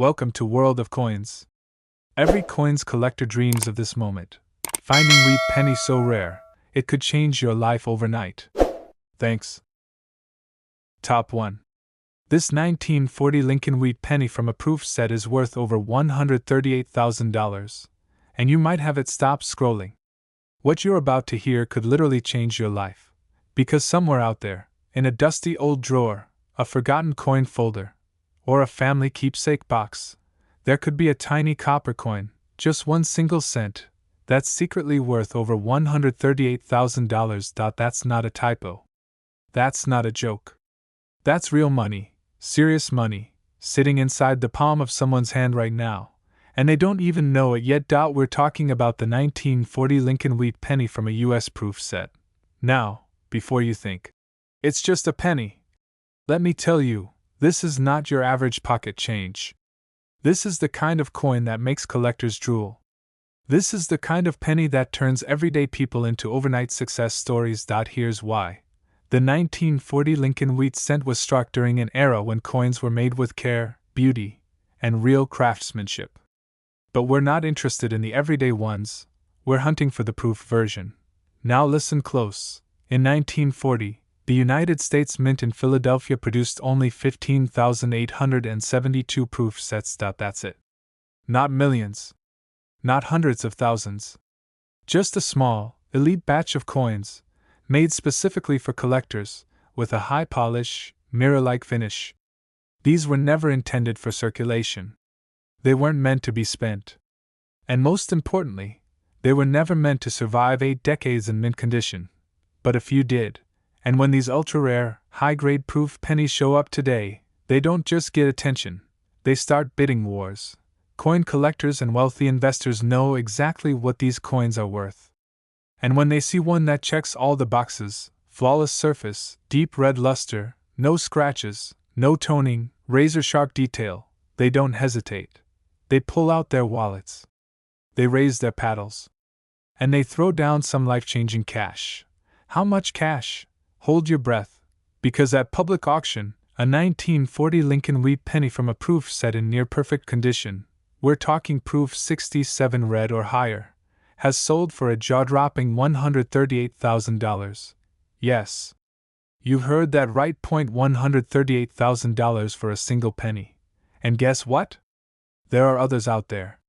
Welcome to World of Coins. Every coins collector dreams of this moment. Finding wheat penny so rare, it could change your life overnight. Thanks. Top 1. This 1940 Lincoln wheat penny from a proof set is worth over $138,000, and you might have it stop scrolling. What you're about to hear could literally change your life, because somewhere out there, in a dusty old drawer, a forgotten coin folder, or a family keepsake box, there could be a tiny copper coin, just 1 single cent, that's secretly worth over $138,000. That's not a typo. That's not a joke. That's real money, serious money, sitting inside the palm of someone's hand right now, and they don't even know it yet. We're talking about the 1940 Lincoln wheat penny from a US proof set. Now, before you think, it's just a penny, let me tell you, this is not your average pocket change. This is the kind of coin that makes collectors drool. This is the kind of penny that turns everyday people into overnight success stories. Here's why. The 1940 Lincoln wheat cent was struck during an era when coins were made with care, beauty, and real craftsmanship. But we're not interested in the everyday ones, we're hunting for the proof version. Now listen close. In 1940, the United States Mint in Philadelphia produced only 15,872 proof sets. That's it. Not millions. Not hundreds of thousands. Just a small, elite batch of coins, made specifically for collectors, with a high polish, mirror-like finish. These were never intended for circulation. They weren't meant to be spent. And most importantly, they were never meant to survive 8 decades in mint condition. But a few did. And when these ultra-rare, high-grade proof pennies show up today, they don't just get attention, they start bidding wars. Coin collectors and wealthy investors know exactly what these coins are worth. And when they see one that checks all the boxes, flawless surface, deep red luster, no scratches, no toning, razor-sharp detail, they don't hesitate. They pull out their wallets. They raise their paddles. And they throw down some life-changing cash. How much cash? Hold your breath, because at public auction, a 1940 Lincoln wheat penny from a proof set in near-perfect condition, we're talking proof 67 red or higher, has sold for a jaw-dropping $138,000. Yes. You heard that right, $138,000 for a single penny. And guess what? There are others out there.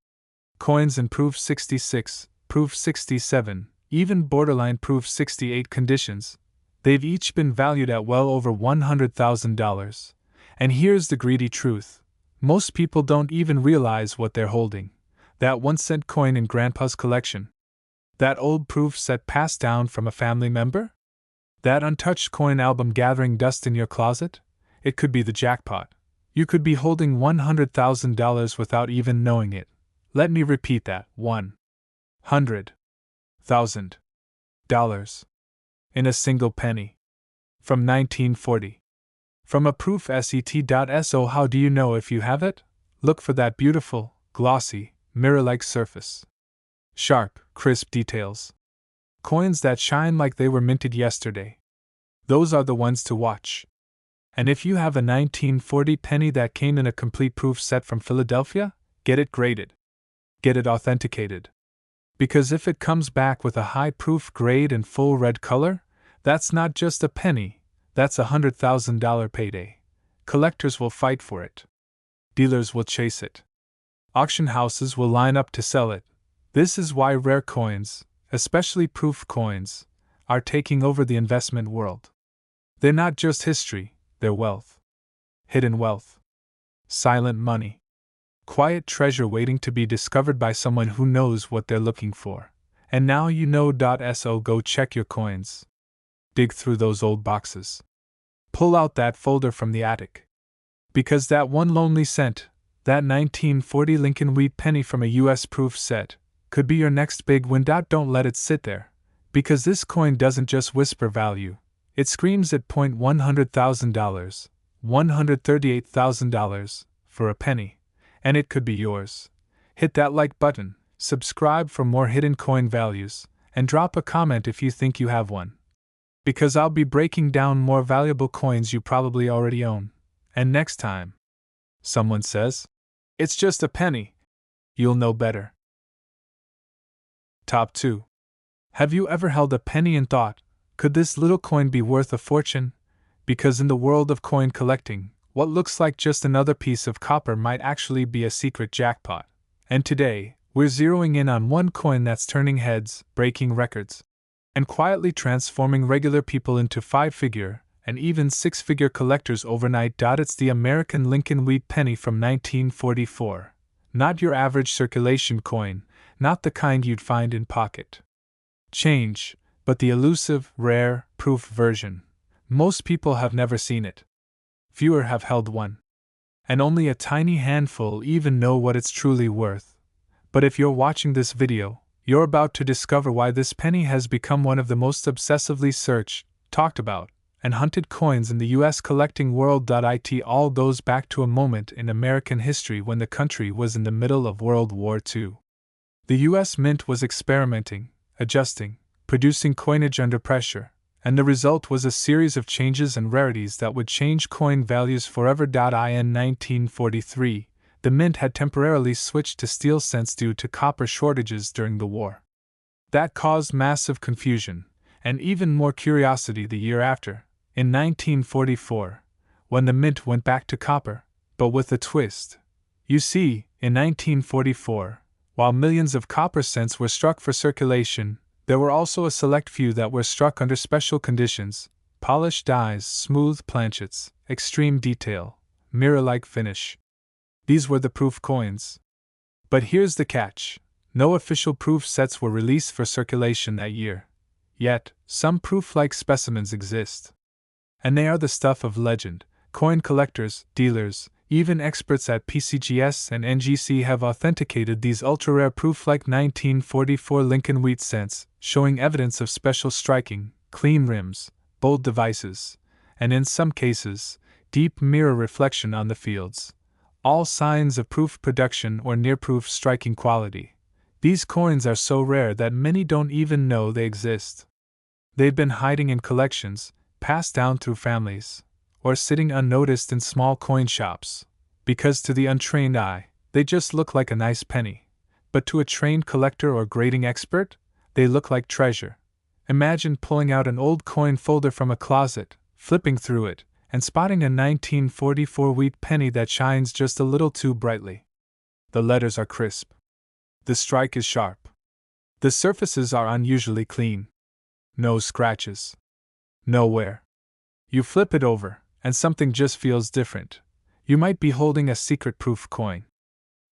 Coins in proof 66, proof 67, even borderline proof 68 conditions. They've each been valued at well over $100,000. And here's the greedy truth. Most people don't even realize what they're holding. That 1-cent coin in Grandpa's collection. That old proof set passed down from a family member? That untouched coin album gathering dust in your closet? It could be the jackpot. You could be holding $100,000 without even knowing it. Let me repeat that. $100,000. In a single penny. From 1940. From a proof set.so. How do you know if you have it? Look for that beautiful, glossy, mirror-like surface. Sharp, crisp details. Coins that shine like they were minted yesterday. Those are the ones to watch. And if you have a 1940 penny that came in a complete proof set from Philadelphia, get it graded. Get it authenticated. Because if it comes back with a high proof grade and full red color, that's not just a penny, that's a $100,000 payday. Collectors will fight for it. Dealers will chase it. Auction houses will line up to sell it. This is why rare coins, especially proof coins, are taking over the investment world. They're not just history, they're wealth. Hidden wealth. Silent money. Quiet treasure waiting to be discovered by someone who knows what they're looking for. And now you know. So go check your coins. Dig through those old boxes. Pull out that folder from the attic. Because that one lonely cent, that 1940 Lincoln wheat penny from a US proof set, could be your next big win. Don't let it sit there. Because this coin doesn't just whisper value, it screams at $100,000, $138,000, for a penny. And it could be yours. Hit that like button, subscribe for more hidden coin values, and drop a comment if you think you have one. Because I'll be breaking down more valuable coins you probably already own. And next time someone says, It's just a penny. You'll know better. Top 2. Have you ever held a penny and thought, could this little coin be worth a fortune? Because in the world of coin collecting, what looks like just another piece of copper might actually be a secret jackpot. And today, we're zeroing in on one coin that's turning heads, breaking records, and quietly transforming regular people into 5-figure and even 6-figure collectors overnight. It's the American Lincoln Wheat Penny from 1944. Not your average circulation coin, not the kind you'd find in pocket change, but the elusive, rare, proof version. Most people have never seen it. Fewer have held one. And only a tiny handful even know what it's truly worth. But if you're watching this video, you're about to discover why this penny has become one of the most obsessively searched, talked about, and hunted coins in the US collecting world. It all goes back to a moment in American history when the country was in the middle of World War II. The US Mint was experimenting, adjusting, producing coinage under pressure, and the result was a series of changes and rarities that would change coin values forever. In 1943, the Mint had temporarily switched to steel cents due to copper shortages during the war. That caused massive confusion, and even more curiosity the year after, in 1944, when the Mint went back to copper, but with a twist. You see, in 1944, while millions of copper cents were struck for circulation, there were also a select few that were struck under special conditions: polished dies, smooth planchets, extreme detail, mirror-like finish. These were the proof coins. But here's the catch: no official proof sets were released for circulation that year. Yet, some proof-like specimens exist. And they are the stuff of legend. Coin collectors, dealers, even experts at PCGS and NGC have authenticated these ultra-rare proof-like 1944 Lincoln Wheat cents, showing evidence of special striking, clean rims, bold devices, and in some cases, deep mirror reflection on the fields. All signs of proof production or near-proof striking quality. These coins are so rare that many don't even know they exist. They've been hiding in collections, passed down through families, or sitting unnoticed in small coin shops, because to the untrained eye, they just look like a nice penny. But to a trained collector or grading expert, they look like treasure. Imagine pulling out an old coin folder from a closet, flipping through it, and spotting a 1944 wheat penny that shines just a little too brightly. The letters are crisp. The strike is sharp. The surfaces are unusually clean. No scratches. No wear. You flip it over, and something just feels different. You might be holding a secret proof coin.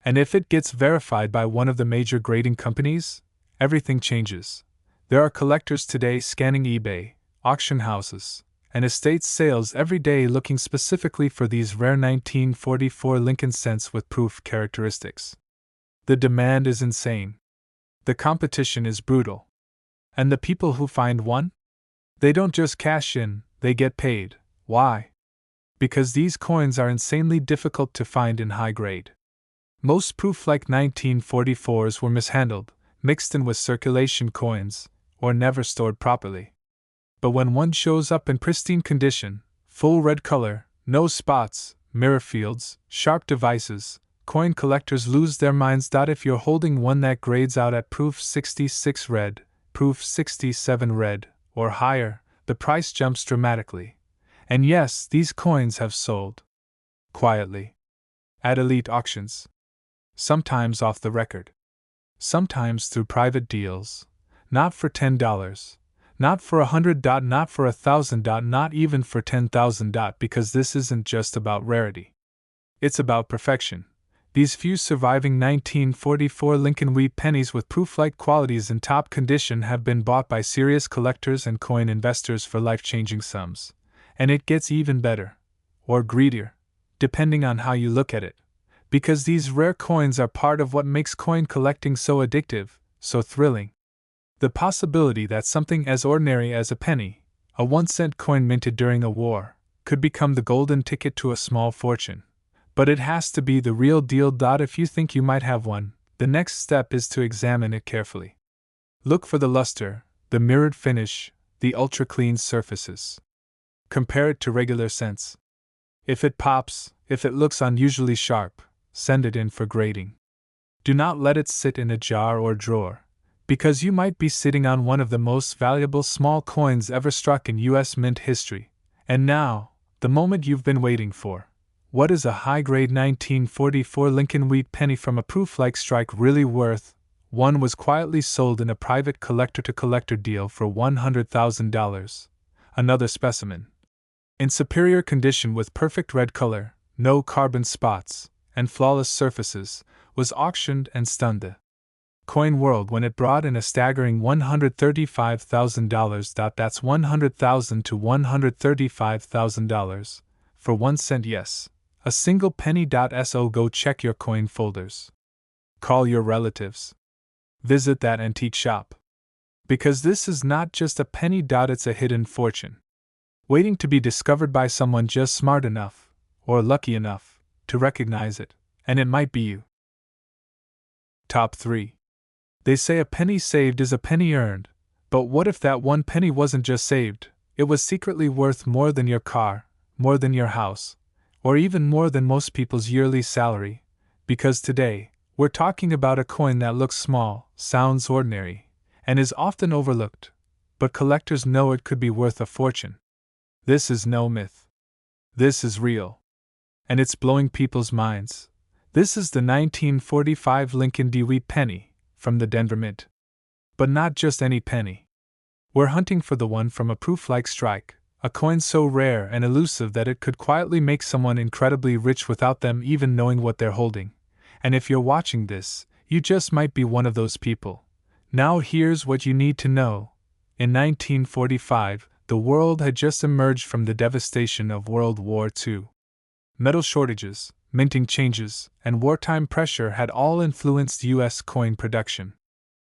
And if it gets verified by one of the major grading companies, everything changes. There are collectors today scanning eBay, auction houses, and estate sales every day looking specifically for these rare 1944 Lincoln cents with proof characteristics. The demand is insane. The competition is brutal. And the people who find one? They don't just cash in, they get paid. Why? Because these coins are insanely difficult to find in high grade. Most proof-like 1944s were mishandled, mixed in with circulation coins, or never stored properly. But when one shows up in pristine condition, full red color, no spots, mirror fields, sharp devices, coin collectors lose their minds. If you're holding one that grades out at proof 66 red, proof 67 red, or higher, the price jumps dramatically. And yes, these coins have sold. Quietly. At elite auctions. Sometimes off the record. Sometimes through private deals. Not for $10. Not for $100. Not for $1,000. Not even for $10,000. Because this isn't just about rarity. It's about perfection. These few surviving 1944 Lincoln Wheat pennies with proof-like qualities in top condition have been bought by serious collectors and coin investors for life-changing sums. And it gets even better, or greedier, depending on how you look at it, because these rare coins are part of what makes coin collecting so addictive, so thrilling. The possibility that something as ordinary as a penny, a 1-cent coin minted during a war, could become the golden ticket to a small fortune. But it has to be the real deal. If you think you might have one, the next step is to examine it carefully. Look for the luster, the mirrored finish, the ultra-clean surfaces. Compare it to regular cents. If it pops, if it looks unusually sharp, send it in for grading. Do not let it sit in a jar or drawer, because you might be sitting on one of the most valuable small coins ever struck in U.S. mint history. And now, the moment you've been waiting for. What is a high-grade 1944 Lincoln Wheat Penny from a proof-like strike really worth? One was quietly sold in a private collector-to-collector deal for $100,000. Another specimen, in superior condition with perfect red color, no carbon spots, and flawless surfaces, was auctioned and stunned the coin world when it brought in a staggering $135,000. That's $100,000 to $135,000 for 1 cent. Yes, a single penny. So go check your coin folders. Call your relatives. Visit that antique shop. Because this is not just a penny. It's a hidden fortune, waiting to be discovered by someone just smart enough, or lucky enough, to recognize it, and it might be you. Top 3. They say a penny saved is a penny earned, but what if that 1 penny wasn't just saved, it was secretly worth more than your car, more than your house, or even more than most people's yearly salary? Because today, we're talking about a coin that looks small, sounds ordinary, and is often overlooked, but collectors know it could be worth a fortune. This is no myth. This is real. And it's blowing people's minds. This is the 1945 Lincoln D. Wheat Penny, from the Denver Mint. But not just any penny. We're hunting for the one from a proof-like strike, a coin so rare and elusive that it could quietly make someone incredibly rich without them even knowing what they're holding. And if you're watching this, you just might be one of those people. Now here's what you need to know. In 1945, the world had just emerged from the devastation of World War II. Metal shortages, minting changes, and wartime pressure had all influenced U.S. coin production.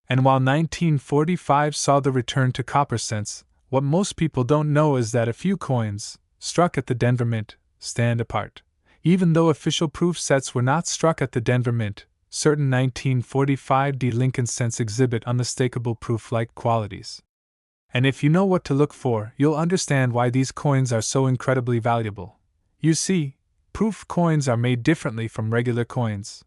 And while 1945 saw the return to copper cents, what most people don't know is that a few coins, struck at the Denver Mint, stand apart. Even though official proof sets were not struck at the Denver Mint, certain 1945 D Lincoln cents exhibit unmistakable proof-like qualities. And if you know what to look for, you'll understand why these coins are so incredibly valuable. You see, proof coins are made differently from regular coins.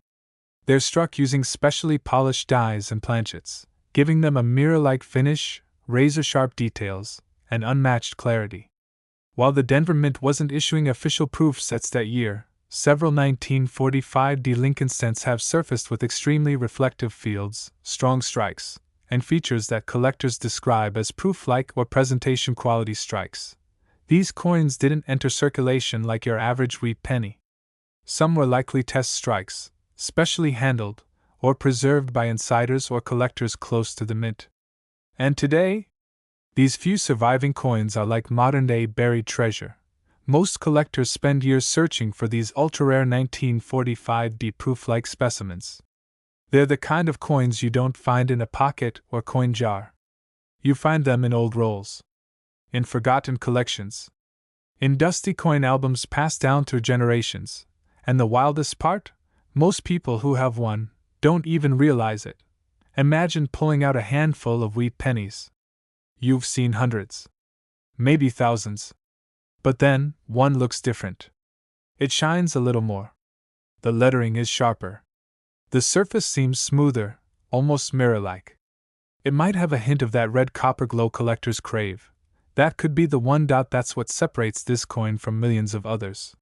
They're struck using specially polished dies and planchets, giving them a mirror-like finish, razor-sharp details, and unmatched clarity. While the Denver Mint wasn't issuing official proof sets that year, several 1945 D Lincoln cents have surfaced with extremely reflective fields, strong strikes, and features that collectors describe as proof-like or presentation quality strikes. These coins didn't enter circulation like your average wheat penny. Some were likely test strikes, specially handled, or preserved by insiders or collectors close to the mint. And today, these few surviving coins are like modern-day buried treasure. Most collectors spend years searching for these ultra-rare 1945 D proof-like specimens. They're the kind of coins you don't find in a pocket or coin jar. You find them in old rolls, in forgotten collections, in dusty coin albums passed down through generations, and the wildest part? Most people who have one don't even realize it. Imagine pulling out a handful of wheat pennies. You've seen hundreds, maybe thousands. But then, one looks different. It shines a little more. The lettering is sharper. The surface seems smoother, almost mirror-like. It might have a hint of that red copper glow collectors crave. That could be the one. That's what separates this coin from millions of others.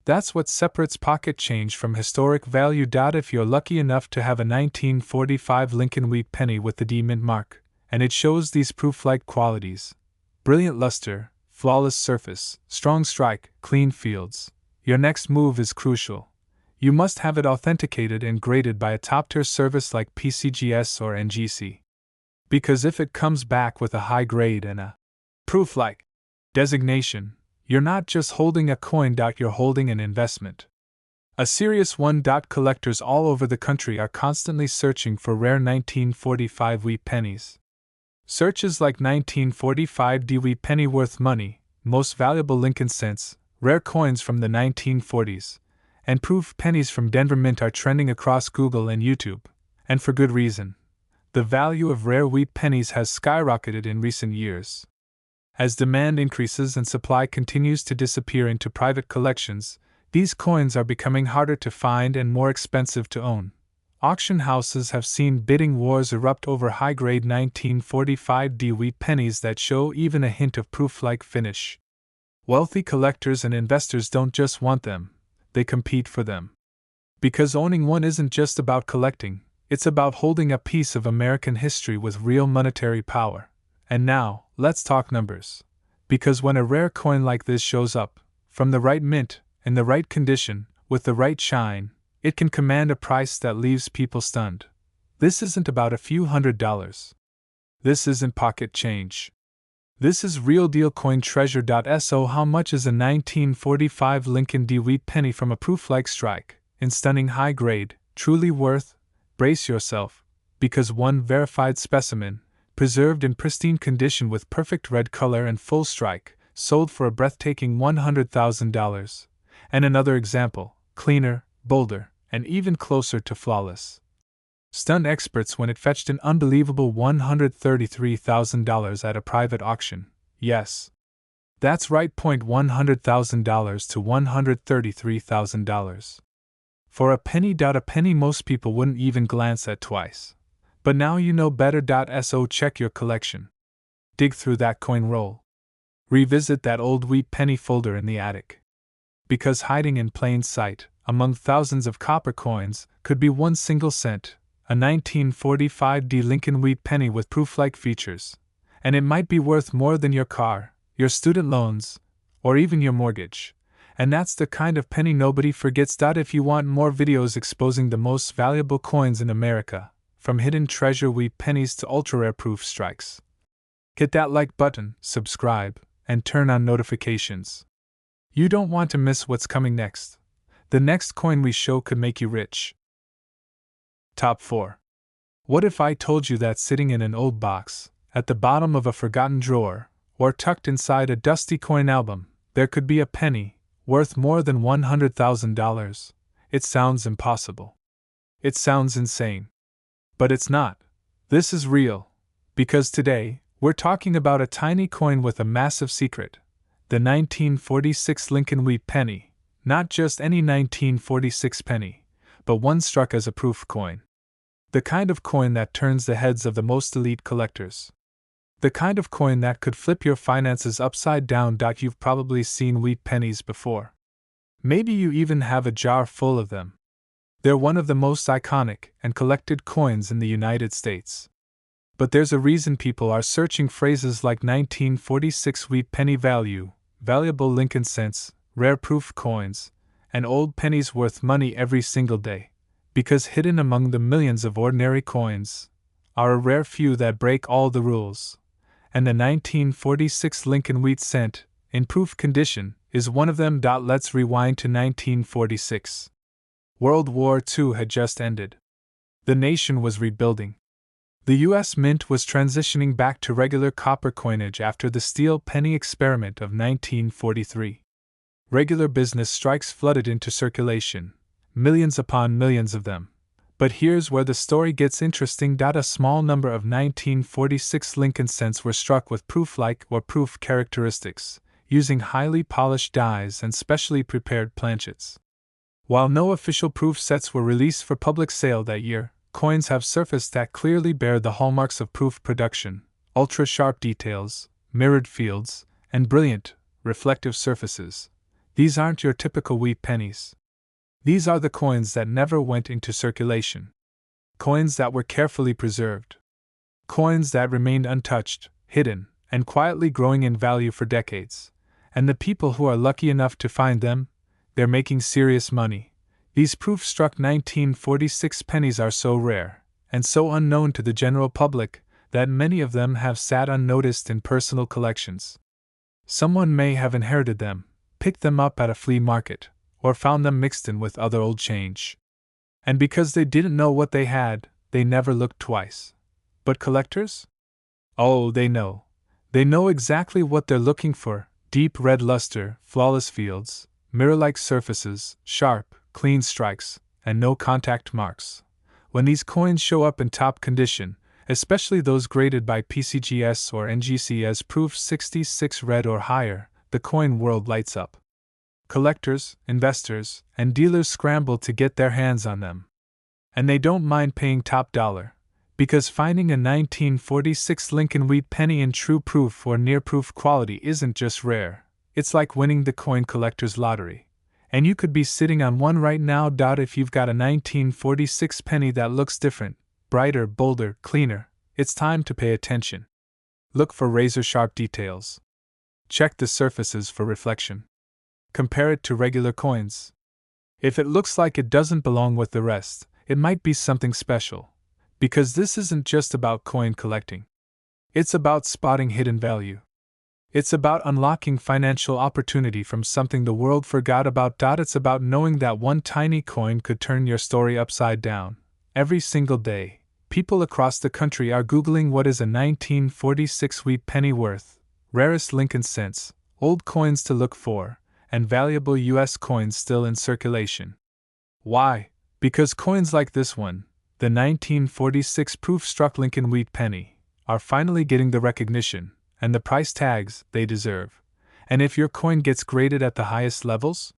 That's what separates pocket change from historic value. If you're lucky enough to have a 1945 Lincoln Wheat Penny with the D Mint mark, and it shows these proof-like qualities: brilliant luster, flawless surface, strong strike, clean fields, your next move is crucial. You must have it authenticated and graded by a top-tier service like PCGS or NGC. Because if it comes back with a high grade and a proof-like designation, you're not just holding a coin. You're holding an investment. A serious one. Collectors all over the country are constantly searching for rare 1945 wheat pennies. Searches like 1945 D Wheat Penny worth money, most valuable Lincoln cents, rare coins from the 1940s, and proof pennies from Denver Mint are trending across Google and YouTube, and for good reason. The value of rare wheat pennies has skyrocketed in recent years. As demand increases and supply continues to disappear into private collections, These coins are becoming harder to find and more expensive to own. Auction houses have seen bidding wars erupt over high-grade 1945 VDB Wheat pennies that show even a hint of proof-like finish. Wealthy collectors and investors don't just want them, they compete for them. Because owning one isn't just about collecting, it's about holding a piece of American history with real monetary power. And now, let's talk numbers. Because when a rare coin like this shows up, from the right mint, in the right condition, with the right shine, it can command a price that leaves people stunned. This isn't about a few $100s. This isn't pocket change. This is real deal coin treasure. So how much is a 1945 Lincoln VDB Wheat penny from a proof-like strike, in stunning high grade, truly worth? Brace yourself, because one verified specimen, preserved in pristine condition with perfect red color and full strike, sold for a breathtaking $100,000. And another example, cleaner, bolder, and even closer to flawless, stunned experts when it fetched an unbelievable $133,000 at a private auction. Yes, that's right, $100,000 to $133,000. For a penny. A penny most people wouldn't even glance at twice. But now you know better. So check your collection. Dig through that coin roll. Revisit that old wheat penny folder in the attic. Because hiding in plain sight, among thousands of copper coins, could be one single cent, a 1945 VDB Lincoln Wheat penny with proof-like features. And it might be worth more than your car, your student loans, or even your mortgage. And that's the kind of penny nobody forgets. If you want more videos exposing the most valuable coins in America, from hidden treasure wheat pennies to ultra-rare proof strikes, hit that like button, subscribe, and turn on notifications. You don't want to miss what's coming next. The next coin we show could make you rich. Top 4. What if I told you that sitting in an old box, at the bottom of a forgotten drawer, or tucked inside a dusty coin album, there could be a penny, worth more than $100,000? It sounds impossible. It sounds insane. But it's not. This is real. Because today, we're talking about a tiny coin with a massive secret. The 1946 Lincoln Wheat Penny. Not just any 1946 penny, but one struck as a proof coin. The kind of coin that turns the heads of the most elite collectors. The kind of coin that could flip your finances upside down. You've probably seen wheat pennies before. Maybe you even have a jar full of them. They're one of the most iconic and collected coins in the United States. But there's a reason people are searching phrases like 1946 wheat penny value, valuable Lincoln cents, rare proof coins, and old pennies worth money every single day. Because hidden among the millions of ordinary coins are a rare few that break all the rules. And the 1946 Lincoln Wheat cent, in proof condition, is one of them. Let's rewind to 1946. World War II had just ended. The nation was rebuilding. The U.S. Mint was transitioning back to regular copper coinage after the steel penny experiment of 1943. Regular business strikes flooded into circulation, millions upon millions of them. But here's where the story gets interesting. A small number of 1946 Lincoln cents were struck with proof-like or proof characteristics, using highly polished dies and specially prepared planchets. While no official proof sets were released for public sale that year, coins have surfaced that clearly bear the hallmarks of proof production: ultra-sharp details, mirrored fields, and brilliant, reflective surfaces. These aren't your typical wheat pennies. These are the coins that never went into circulation. Coins that were carefully preserved. Coins that remained untouched, hidden, and quietly growing in value for decades. And the people who are lucky enough to find them, they're making serious money. These proof-struck 1946 pennies are so rare, and so unknown to the general public, that many of them have sat unnoticed in personal collections. Someone may have inherited them, picked them up at a flea market, or found them mixed in with other old change. And because they didn't know what they had, they never looked twice. But collectors? Oh, they know. They know exactly what they're looking for: deep red luster, flawless fields, mirror-like surfaces, sharp, clean strikes, and no contact marks. When these coins show up in top condition, especially those graded by PCGS or NGC as proof 66 red or higher, the coin world lights up. Collectors, investors, and dealers scramble to get their hands on them. And they don't mind paying top dollar, because finding a 1946 Lincoln Wheat Penny in true proof or near-proof quality isn't just rare, it's like winning the coin collector's lottery. And you could be sitting on one right now. If you've got a 1946 penny that looks different, brighter, bolder, cleaner, it's time to pay attention. Look for razor-sharp details. Check the surfaces for reflection. Compare it to regular coins. If it looks like it doesn't belong with the rest, it might be something special. Because this isn't just about coin collecting. It's about spotting hidden value. It's about unlocking financial opportunity from something the world forgot about. It's about knowing that one tiny coin could turn your story upside down. Every single day, people across the country are Googling what is a 1946 wheat penny worth, rarest Lincoln cents, old coins to look for, and valuable U.S. coins still in circulation. Why? Because coins like this one, the 1946 proof-struck Lincoln Wheat Penny, are finally getting the recognition and the price tags they deserve. And if your coin gets graded at the highest levels,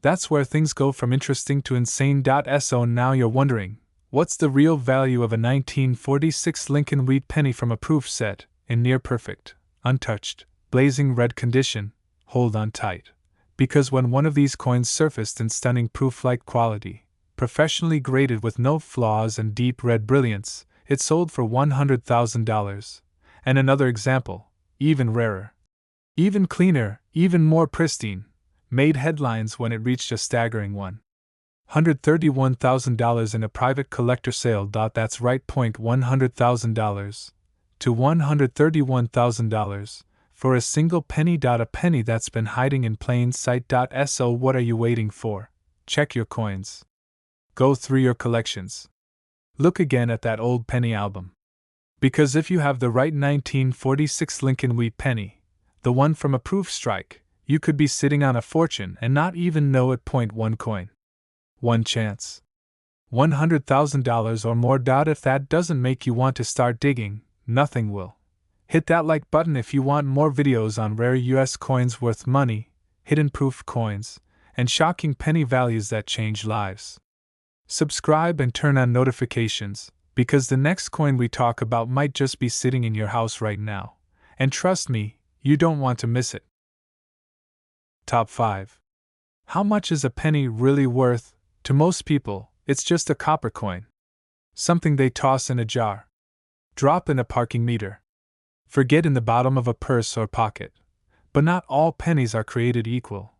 that's where things go from interesting to insane. So now you're wondering, what's the real value of a 1946 Lincoln Wheat Penny from a proof set, in near-perfect, untouched, blazing red condition? Hold on tight. Because when one of these coins surfaced in stunning proof-like quality, professionally graded with no flaws and deep red brilliance, it sold for $100,000. And another example, even rarer, even cleaner, even more pristine, made headlines when it reached a staggering $131,000 in a private collector sale. That's right, $100,000 to $131,000 for a single penny. A penny that's been hiding in plain sight. So what are you waiting for? Check your coins. Go through your collections. Look again at that old penny album. Because if you have the right 1946 Lincoln Wheat Penny, the one from a proof strike, you could be sitting on a fortune and not even know it. One coin. One chance. $100,000 or more. If that doesn't make you want to start digging, nothing will. Hit that like button if you want more videos on rare U.S. coins worth money, hidden proof coins, and shocking penny values that change lives. Subscribe and turn on notifications, because the next coin we talk about might just be sitting in your house right now. And trust me, you don't want to miss it. Top 5. How much is a penny really worth? To most people, it's just a copper coin. Something they toss in a jar. Drop in a parking meter. Forget in the bottom of a purse or pocket. But not all pennies are created equal.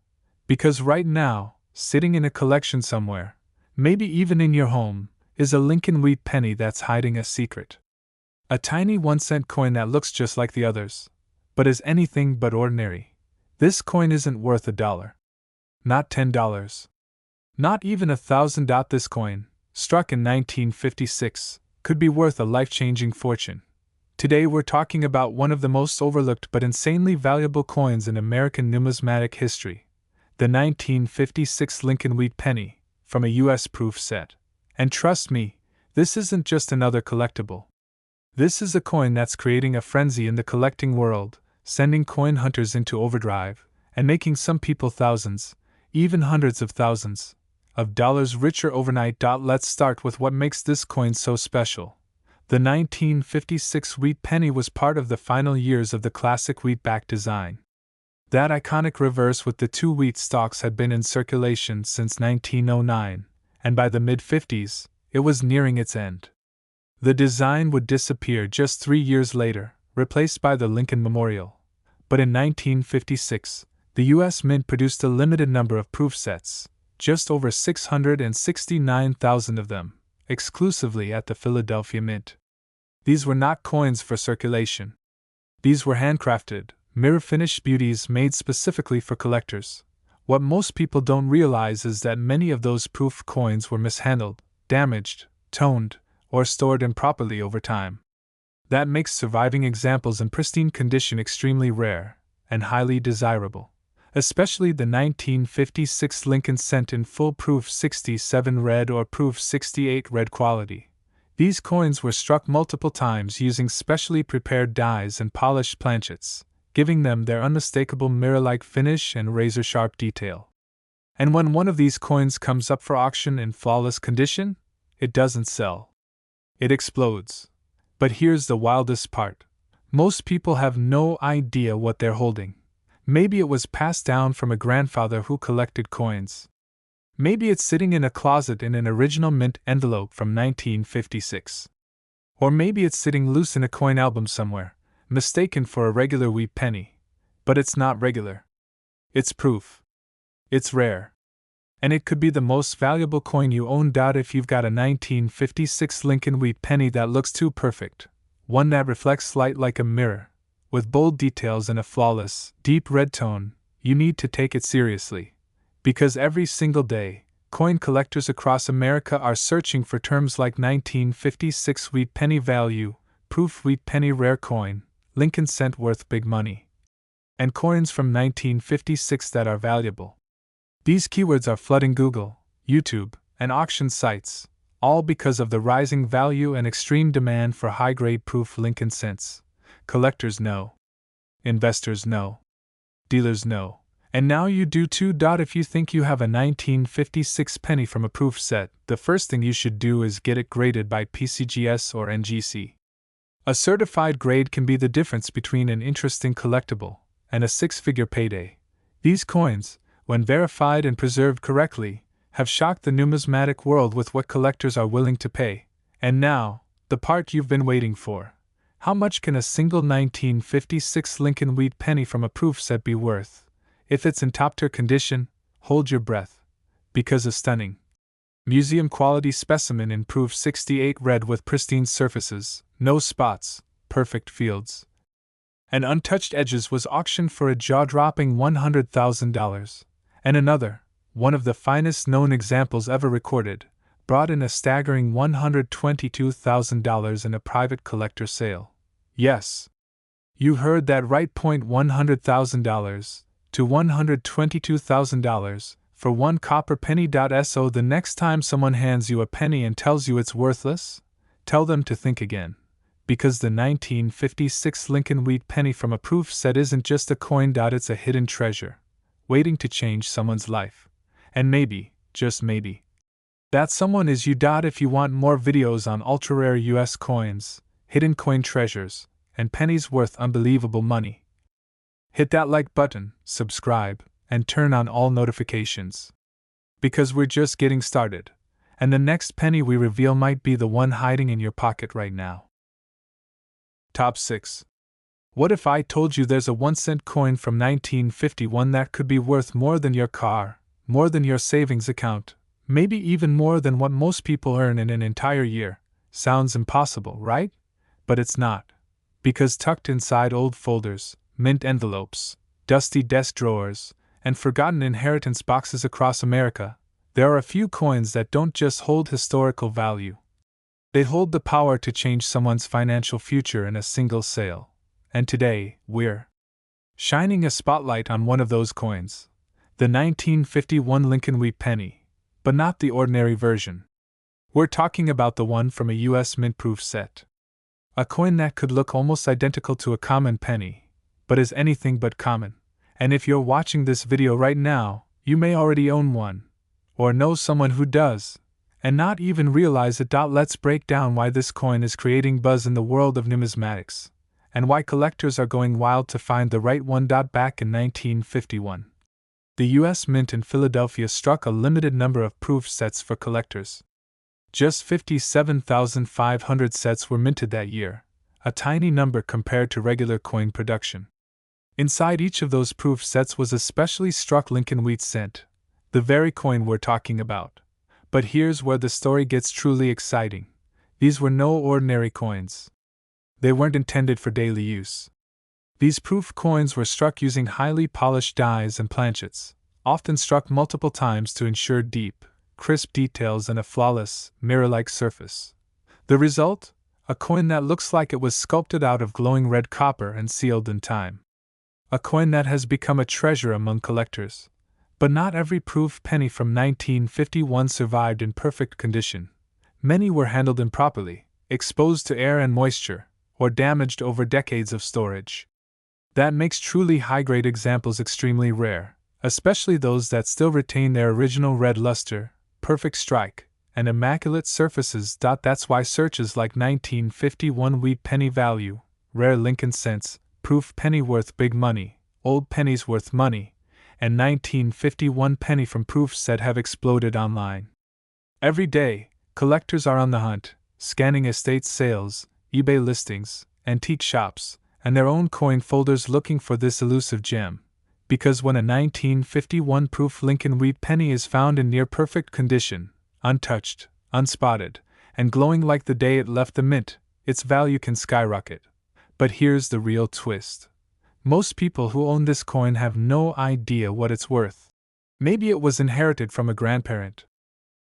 Because right now, sitting in a collection somewhere, maybe even in your home, is a Lincoln Wheat Penny that's hiding a secret. A tiny 1-cent coin that looks just like the others, but is anything but ordinary. This coin isn't worth $1. Not $10. Not even $1,000. This coin, struck in 1956, could be worth a life-changing fortune. Today we're talking about one of the most overlooked but insanely valuable coins in American numismatic history, the 1956 Lincoln Wheat Penny, from a U.S. proof set. And trust me, this isn't just another collectible. This is a coin that's creating a frenzy in the collecting world, sending coin hunters into overdrive, and making some people thousands, even hundreds of thousands, of dollars richer overnight. Let's start with what makes this coin so special. The 1956 Wheat Penny was part of the final years of the classic wheat-back design. That iconic reverse with the two wheat stalks had been in circulation since 1909, and by the mid-50s, it was nearing its end. The design would disappear just 3 years later, replaced by the Lincoln Memorial. But in 1956, the U.S. Mint produced a limited number of proof sets, just over 669,000 of them, exclusively at the Philadelphia Mint. These were not coins for circulation. These were handcrafted, mirror-finished beauties made specifically for collectors. What most people don't realize is that many of those proof coins were mishandled, damaged, toned, or stored improperly over time. That makes surviving examples in pristine condition extremely rare and highly desirable, especially the 1956 Lincoln Cent in full proof 67 red or proof 68 red quality. These coins were struck multiple times using specially prepared dies and polished planchets, giving them their unmistakable mirror-like finish and razor-sharp detail. And when one of these coins comes up for auction in flawless condition, it doesn't sell. It explodes. But here's the wildest part. Most people have no idea what they're holding. Maybe it was passed down from a grandfather who collected coins. Maybe it's sitting in a closet in an original mint envelope from 1956. Or maybe it's sitting loose in a coin album somewhere, mistaken for a regular wheat penny. But it's not regular. It's proof. It's rare. And it could be the most valuable coin you own. If you've got a 1956 Lincoln wheat penny that looks too perfect, one that reflects light like a mirror, with bold details and a flawless, deep red tone, you need to take it seriously. Because every single day, coin collectors across America are searching for terms like 1956 wheat penny value, proof wheat penny rare coin, Lincoln cent worth big money, and coins from 1956 that are valuable. These keywords are flooding Google, YouTube, and auction sites, all because of the rising value and extreme demand for high-grade proof Lincoln cents. Collectors know. Investors know. Dealers know. And now you do too. If you think you have a 1956 penny from a proof set, the first thing you should do is get it graded by PCGS or NGC. A certified grade can be the difference between an interesting collectible and a six-figure payday. These coins, when verified and preserved correctly, have shocked the numismatic world with what collectors are willing to pay. And now, the part you've been waiting for. How much can a single 1956 Lincoln wheat penny from a proof set be worth? If it's in top-tier condition, hold your breath. Because a stunning, museum-quality specimen in proof 68 red with pristine surfaces, no spots, perfect fields, and untouched edges was auctioned for a jaw-dropping $100,000. And another, one of the finest known examples ever recorded, brought in a staggering $122,000 in a private collector sale. Yes, you heard that right. $100,000 to $122,000 for one copper penny. So the next time someone hands you a penny and tells you it's worthless, tell them to think again. Because the 1956 Lincoln wheat penny from a proof set isn't just a coin. It's a hidden treasure, waiting to change someone's life. And maybe, just maybe, that someone is you. If you want more videos on ultra-rare US coins, hidden coin treasures, and pennies worth unbelievable money, hit that like button, subscribe, and turn on all notifications. Because we're just getting started, and the next penny we reveal might be the one hiding in your pocket right now. Top 6. What if I told you there's a 1-cent coin from 1951 that could be worth more than your car, more than your savings account, maybe even more than what most people earn in an entire year? Sounds impossible, right? But it's not. Because tucked inside old folders, mint envelopes, dusty desk drawers, and forgotten inheritance boxes across America, there are a few coins that don't just hold historical value. They hold the power to change someone's financial future in a single sale. And today, we're shining a spotlight on one of those coins, the 1951 Lincoln wheat penny, but not the ordinary version. We're talking about the one from a US mint proof set. A coin that could look almost identical to a common penny, but is anything but common. And if you're watching this video right now, you may already own one, or know someone who does, and not even realize it. Let's break down why this coin is creating buzz in the world of numismatics, and why collectors are going wild to find the right one. Back in 1951, the U.S. Mint in Philadelphia struck a limited number of proof sets for collectors. Just 57,500 sets were minted that year, a tiny number compared to regular coin production. Inside each of those proof sets was a specially struck Lincoln wheat cent, the very coin we're talking about. But here's where the story gets truly exciting. These were no ordinary coins. They weren't intended for daily use. These proof coins were struck using highly polished dies and planchets, often struck multiple times to ensure deep, crisp details and a flawless, mirror-like surface. The result? A coin that looks like it was sculpted out of glowing red copper and sealed in time. A coin that has become a treasure among collectors. But not every proof penny from 1951 survived in perfect condition. Many were handled improperly, exposed to air and moisture, or damaged over decades of storage. That makes truly high-grade examples extremely rare, especially those that still retain their original red luster, perfect strike, and immaculate surfaces. That's why searches like 1951 Wheat Penny value, rare Lincoln cents, proof penny worth big money, old pennies worth money, and 1951 penny from proof set have exploded online. Every day, collectors are on the hunt, scanning estate sales, eBay listings, antique shops, and their own coin folders looking for this elusive gem. Because when a 1951 proof Lincoln Wheat Penny is found in near perfect condition, untouched, unspotted, and glowing like the day it left the mint, its value can skyrocket. But here's the real twist. Most people who own this coin have no idea what it's worth. Maybe it was inherited from a grandparent.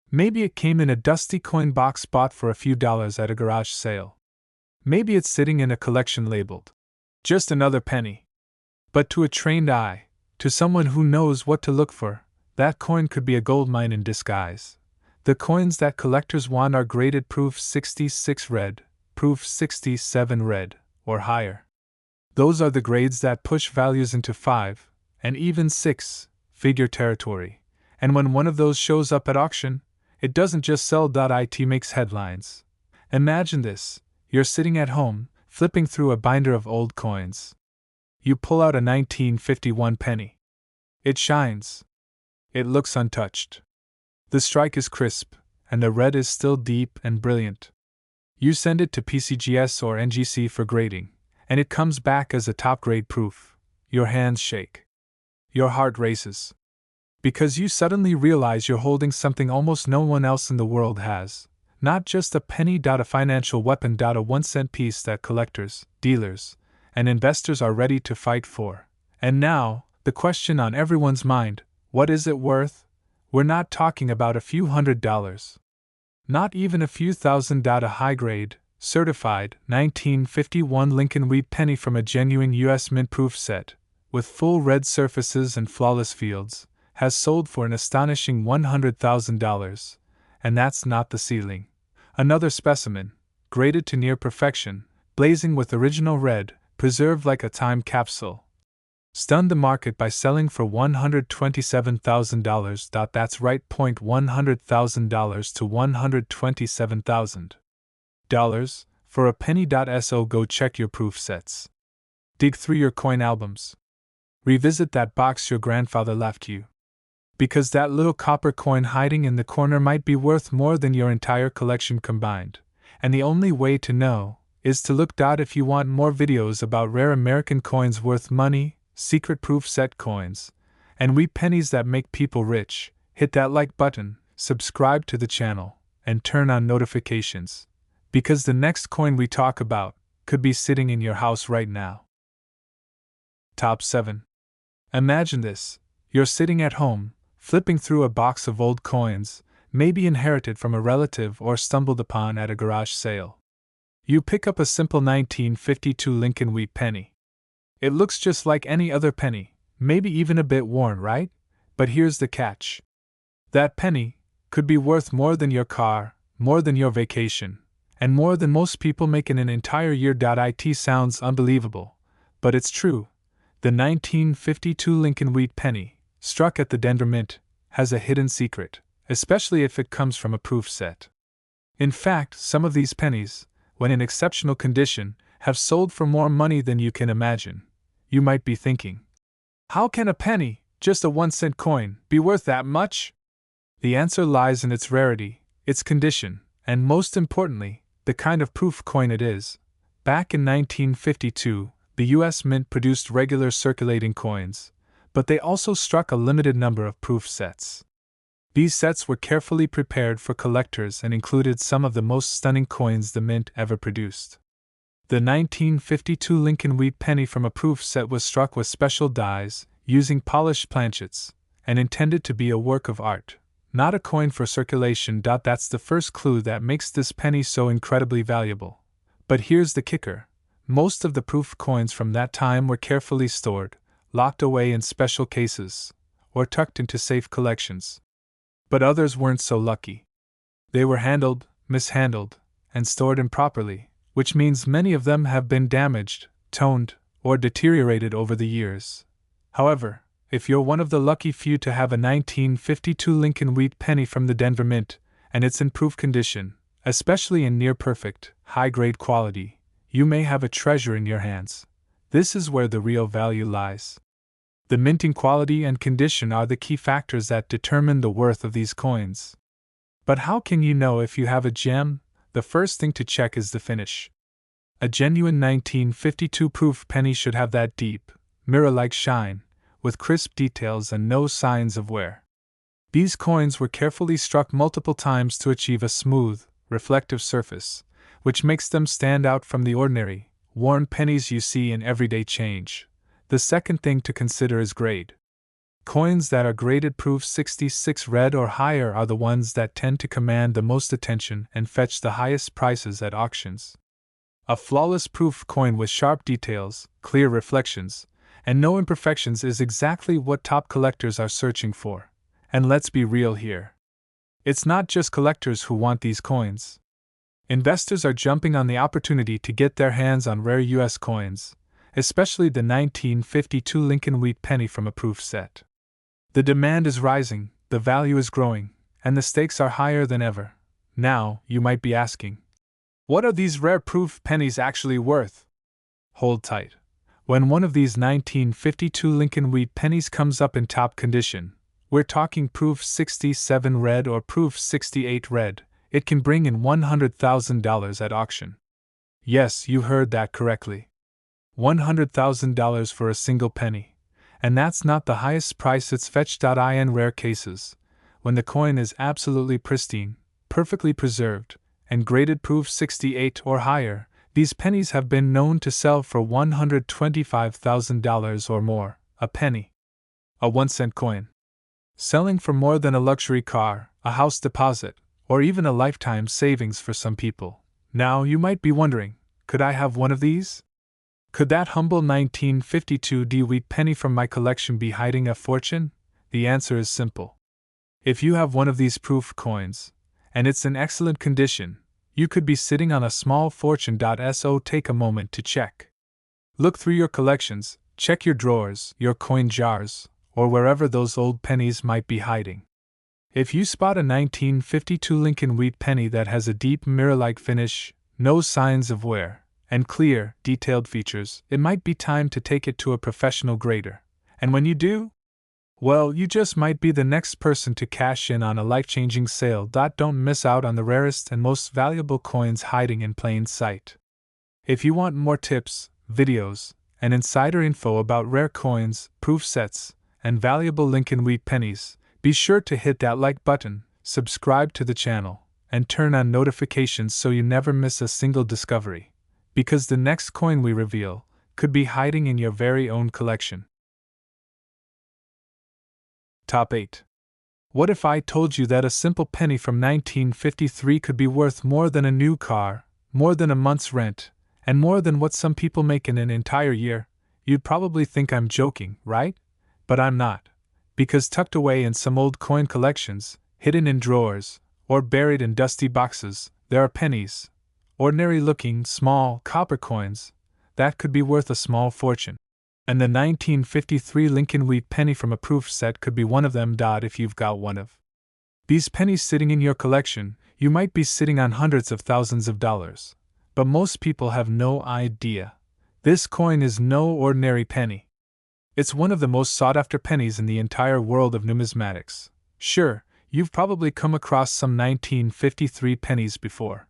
Maybe it came in a dusty coin box bought for a few dollars at a garage sale. Maybe it's sitting in a collection labeled, "Just another penny." But to a trained eye, to someone who knows what to look for, that coin could be a gold mine in disguise. The coins that collectors want are graded proof 66 red, proof 67 red, or higher. Those are the grades that push values into 5, and even 6-figure territory. And when one of those shows up at auction, it doesn't just sell. It makes headlines. Imagine this: you're sitting at home, flipping through a binder of old coins. You pull out a 1951 penny. It shines. It looks untouched. The strike is crisp, and the red is still deep and brilliant. You send it to PCGS or NGC for grading, and it comes back as a top-grade proof. Your hands shake. Your heart races. Because you suddenly realize you're holding something almost no one else in the world has. Not just a penny. A financial weapon. A 1-cent piece that collectors, dealers, and investors are ready to fight for. And now, the question on everyone's mind: what is it worth? We're not talking about a few $100s. Not even a few thousand. A high-grade, certified 1951 Lincoln Wheat Penny from a genuine U.S. mint proof set, with full red surfaces and flawless fields, has sold for an astonishing $100,000. And that's not the ceiling. Another specimen, graded to near perfection, blazing with original red, preserved like a time capsule, stunned the market by selling for $127,000. That's right, $100,000 to $127,000 for a penny. So go check your proof sets. Dig through your coin albums. Revisit that box your grandfather left you. Because that little copper coin hiding in the corner might be worth more than your entire collection combined. And the only way to know is to look. If you want more videos about rare American coins worth money, secret proof set coins, and wheat pennies that make people rich, hit that like button, subscribe to the channel, and turn on notifications. Because the next coin we talk about could be sitting in your house right now. Top 7. Imagine this: you're sitting at home, flipping through a box of old coins, maybe inherited from a relative or stumbled upon at a garage sale. You pick up a simple 1952 Lincoln Wheat Penny. It looks just like any other penny, maybe even a bit worn, right? But here's the catch. That penny could be worth more than your car, more than your vacation, and more than most people make in an entire year. It sounds unbelievable, but it's true. The 1952 Lincoln Wheat Penny, struck at the Denver Mint, has a hidden secret, especially if it comes from a proof set. In fact, some of these pennies, when in exceptional condition, have sold for more money than you can imagine. You might be thinking, how can a penny, just a 1-cent coin, be worth that much? The answer lies in its rarity, its condition, and most importantly, the kind of proof coin it is. Back in 1952, the U.S. Mint produced regular circulating coins, but they also struck a limited number of proof sets. These sets were carefully prepared for collectors and included some of the most stunning coins the Mint ever produced. The 1952 Lincoln Wheat Penny from a proof set was struck with special dies, using polished planchets, and intended to be a work of art, not a coin for circulation. That's the first clue that makes this penny so incredibly valuable. But here's the kicker: most of the proof coins from that time were carefully stored, locked away in special cases, or tucked into safe collections. But others weren't so lucky. They were handled, mishandled, and stored improperly, which means many of them have been damaged, toned, or deteriorated over the years. However, if you're one of the lucky few to have a 1952 Lincoln Wheat Penny from the Denver Mint, and it's in proof condition, especially in near-perfect, high-grade quality, you may have a treasure in your hands. This is where the real value lies. The minting quality and condition are the key factors that determine the worth of these coins. But how can you know if you have a gem? The first thing to check is the finish. A genuine 1952 proof penny should have that deep, mirror-like shine, with crisp details and no signs of wear. These coins were carefully struck multiple times to achieve a smooth, reflective surface, which makes them stand out from the ordinary, worn pennies you see in everyday change. The second thing to consider is grade. Coins that are graded proof 66 red or higher are the ones that tend to command the most attention and fetch the highest prices at auctions. A flawless proof coin with sharp details, clear reflections, and no imperfections is exactly what top collectors are searching for. And let's be real here. It's not just collectors who want these coins. Investors are jumping on the opportunity to get their hands on rare U.S. coins, especially the 1952 Lincoln Wheat Penny from a proof set. The demand is rising, the value is growing, and the stakes are higher than ever. Now, you might be asking, what are these rare proof pennies actually worth? Hold tight. When one of these 1952 Lincoln Wheat pennies comes up in top condition, we're talking proof 67 red or proof 68 red, it can bring in $100,000 at auction. Yes, you heard that correctly. $100,000 for a single penny. And that's not the highest price it's fetched. In rare cases, when the coin is absolutely pristine, perfectly preserved, and graded proof 68 or higher, these pennies have been known to sell for $125,000 or more, a penny. A 1-cent coin. Selling for more than a luxury car, a house deposit, or even a lifetime savings for some people. Now you might be wondering, could I have one of these? Could that humble 1952 Wheat Penny from my collection be hiding a fortune? The answer is simple. If you have one of these proof coins, and it's in excellent condition, you could be sitting on a small fortune. So take a moment to check. Look through your collections, check your drawers, your coin jars, or wherever those old pennies might be hiding. If you spot a 1952 Lincoln Wheat Penny that has a deep mirror-like finish, no signs of wear, and clear, detailed features, it might be time to take it to a professional grader. And when you do, well, you just might be the next person to cash in on a life-changing sale. Don't miss out on the rarest and most valuable coins hiding in plain sight. If you want more tips, videos, and insider info about rare coins, proof sets, and valuable Lincoln Wheat pennies, be sure to hit that like button, subscribe to the channel, and turn on notifications so you never miss a single discovery. Because the next coin we reveal could be hiding in your very own collection. Top 8. What if I told you that a simple penny from 1953 could be worth more than a new car, more than a month's rent, and more than what some people make in an entire year? You'd probably think I'm joking, right? But I'm not. Because tucked away in some old coin collections, hidden in drawers, or buried in dusty boxes, there are pennies. Ordinary-looking, small, copper coins that could be worth a small fortune. And the 1953 Lincoln Wheat Penny from a proof set could be one of them. If you've got one of these pennies sitting in your collection, you might be sitting on hundreds of thousands of dollars. But most people have no idea. This coin is no ordinary penny. It's one of the most sought-after pennies in the entire world of numismatics. Sure, you've probably come across some 1953 pennies before.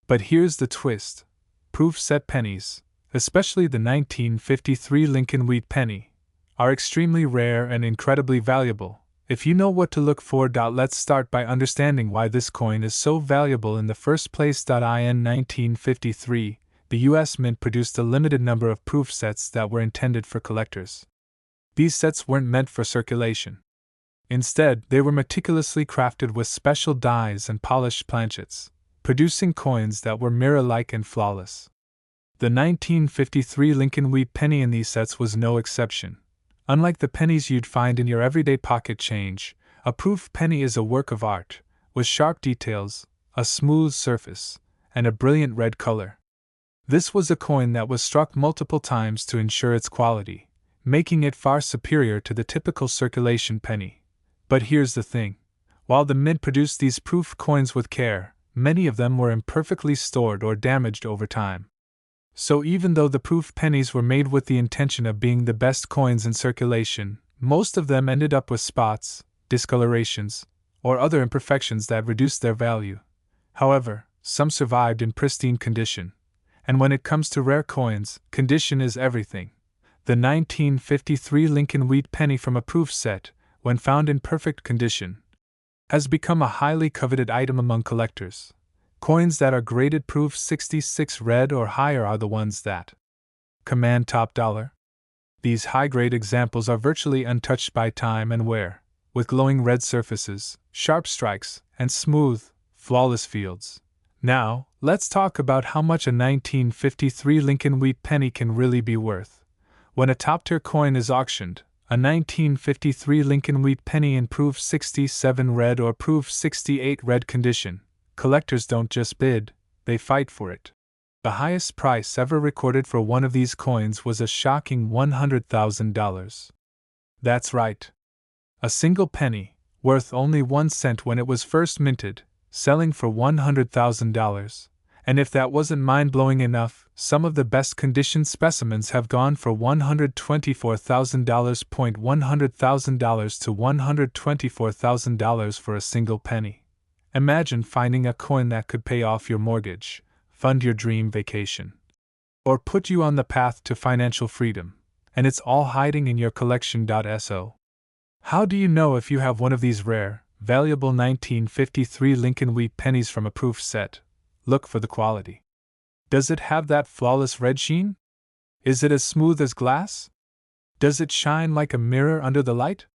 But here's the twist. Proof set pennies, especially the 1953 Lincoln Wheat Penny, are extremely rare and incredibly valuable. If you know what to look for, let's start by understanding why this coin is so valuable in the first place. In 1953, the U.S. Mint produced a limited number of proof sets that were intended for collectors. These sets weren't meant for circulation. Instead, they were meticulously crafted with special dies and polished planchets, producing coins that were mirror-like and flawless. The 1953 Lincoln Wheat Penny in these sets was no exception. Unlike the pennies you'd find in your everyday pocket change, a proof penny is a work of art, with sharp details, a smooth surface, and a brilliant red color. This was a coin that was struck multiple times to ensure its quality, making it far superior to the typical circulation penny. But here's the thing. While the Mint produced these proof coins with care, many of them were imperfectly stored or damaged over time. So even though the proof pennies were made with the intention of being the best coins in circulation, most of them ended up with spots, discolorations, or other imperfections that reduced their value. However, some survived in pristine condition. And when it comes to rare coins, condition is everything. The 1953 Lincoln Wheat Penny from a proof set, when found in perfect condition, has become a highly coveted item among collectors. Coins that are graded proof 66 red or higher are the ones that command top dollar. These high-grade examples are virtually untouched by time and wear, with glowing red surfaces, sharp strikes, and smooth, flawless fields. Now, let's talk about how much a 1953 Lincoln Wheat Penny can really be worth. When a top-tier coin is auctioned, a 1953 Lincoln Wheat Penny in proof 67 red or proof 68 red condition, collectors don't just bid, they fight for it. The highest price ever recorded for one of these coins was a shocking $100,000. That's right. A single penny, worth only 1 cent when it was first minted, selling for $100,000. And if that wasn't mind-blowing enough, some of the best conditioned specimens have gone for $124,000. $100,000 to $124,000 for a single penny. Imagine finding a coin that could pay off your mortgage, fund your dream vacation, or put you on the path to financial freedom, and it's all hiding in your collection.so. How do you know if you have one of these rare, valuable 1953 Lincoln Wheat Pennies from a proof set? Look for the quality. Does it have that flawless red sheen? Is it as smooth as glass? Does it shine like a mirror under the light?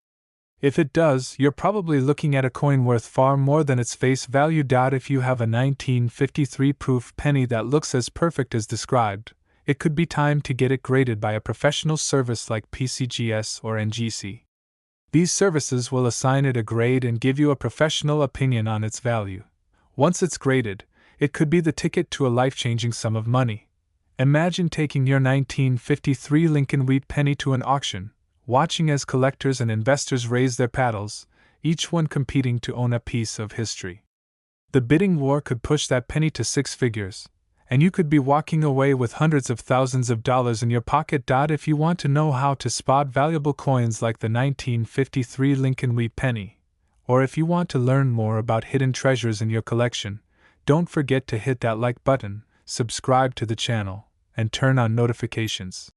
If it does, you're probably looking at a coin worth far more than its face value. If you have a 1953 proof penny that looks as perfect as described, it could be time to get it graded by a professional service like PCGS or NGC. These services will assign it a grade and give you a professional opinion on its value. Once it's graded, it could be the ticket to a life-changing sum of money. Imagine taking your 1953 Lincoln Wheat Penny to an auction, watching as collectors and investors raise their paddles, each one competing to own a piece of history. The bidding war could push that penny to 6 figures, and you could be walking away with hundreds of thousands of dollars in your pocket. If you want to know how to spot valuable coins like the 1953 Lincoln Wheat Penny, or if you want to learn more about hidden treasures in your collection, don't forget to hit that like button, subscribe to the channel, and turn on notifications.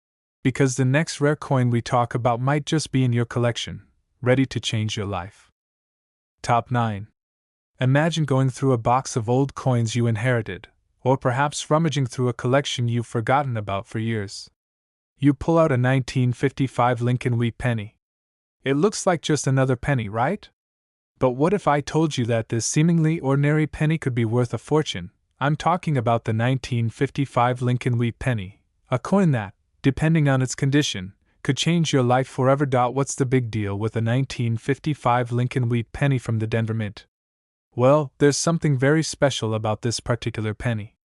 Because the next rare coin we talk about might just be in your collection, ready to change your life. Top 9. Imagine going through a box of old coins you inherited, or perhaps rummaging through a collection you've forgotten about for years. You pull out a 1955 Lincoln Wheat Penny. It looks like just another penny, right? But what if I told you that this seemingly ordinary penny could be worth a fortune? I'm talking about the 1955 Lincoln Wheat Penny, a coin that, depending on its condition, could change your life forever. What's the big deal with a 1955 Lincoln Wheat Penny from the Denver Mint? Well, there's something very special about this particular penny.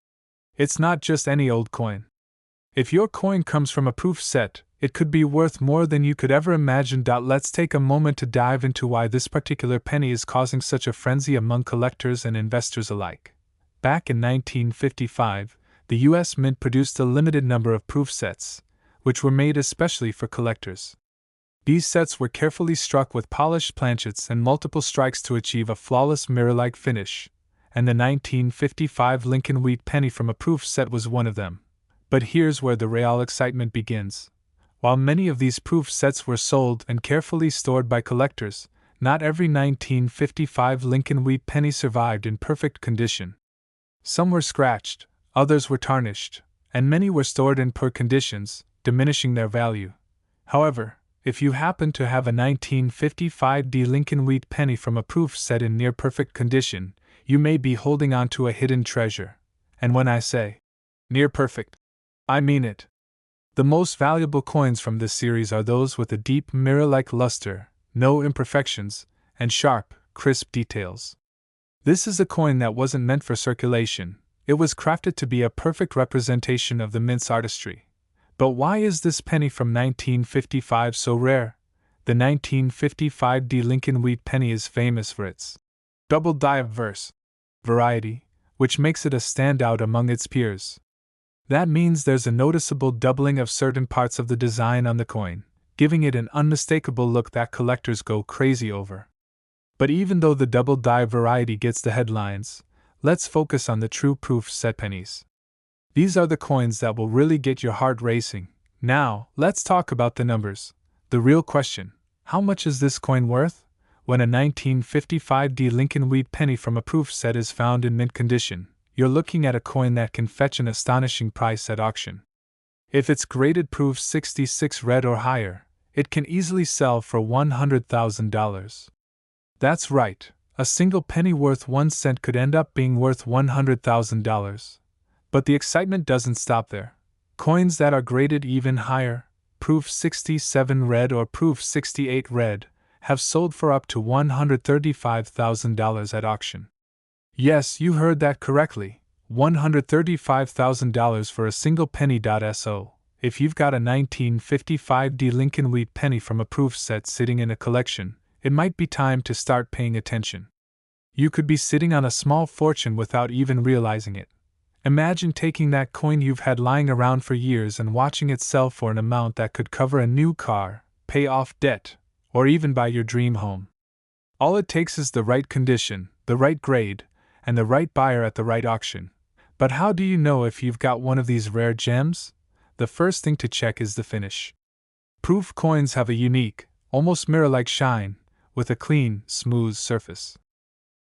It's not just any old coin. If your coin comes from a proof set, it could be worth more than you could ever imagine. Let's take a moment to dive into why this particular penny is causing such a frenzy among collectors and investors alike. Back in 1955, the U.S. Mint produced a limited number of proof sets, which were made especially for collectors. These sets were carefully struck with polished planchets and multiple strikes to achieve a flawless mirror-like finish, and the 1955 Lincoln Wheat Penny from a proof set was one of them. But here's where the real excitement begins. While many of these proof sets were sold and carefully stored by collectors, not every 1955 Lincoln Wheat Penny survived in perfect condition. Some were scratched, others were tarnished, and many were stored in poor conditions, diminishing their value. However, if you happen to have a 1955 Lincoln Wheat Penny from a proof set in near-perfect condition, you may be holding on to a hidden treasure. And when I say near-perfect, I mean it. The most valuable coins from this series are those with a deep mirror-like luster, no imperfections, and sharp, crisp details. This is a coin that wasn't meant for circulation. It was crafted to be a perfect representation of the Mint's artistry. But why is this penny from 1955 so rare? The 1955 Lincoln Wheat Penny is famous for its double die verse variety, which makes it a standout among its peers. That means there's a noticeable doubling of certain parts of the design on the coin, giving it an unmistakable look that collectors go crazy over. But even though the double die variety gets the headlines, let's focus on the true proof set pennies. These are the coins that will really get your heart racing. Now, let's talk about the numbers. The real question: how much is this coin worth? When a 1955 Lincoln Wheat Penny from a proof set is found in mint condition, you're looking at a coin that can fetch an astonishing price at auction. If it's graded proof 66 red or higher, it can easily sell for $100,000. That's right, a single penny worth 1 cent could end up being worth $100,000. But the excitement doesn't stop there. Coins that are graded even higher, proof 67 red or proof 68 red, have sold for up to $135,000 at auction. Yes, you heard that correctly, $135,000 for a single penny. So, if you've got a 1955 Lincoln Wheat Penny from a proof set sitting in a collection, it might be time to start paying attention. You could be sitting on a small fortune without even realizing it. Imagine taking that coin you've had lying around for years and watching it sell for an amount that could cover a new car, pay off debt, or even buy your dream home. All it takes is the right condition, the right grade, and the right buyer at the right auction. But how do you know if you've got one of these rare gems? The first thing to check is the finish. Proof coins have a unique, almost mirror-like shine, with a clean, smooth surface.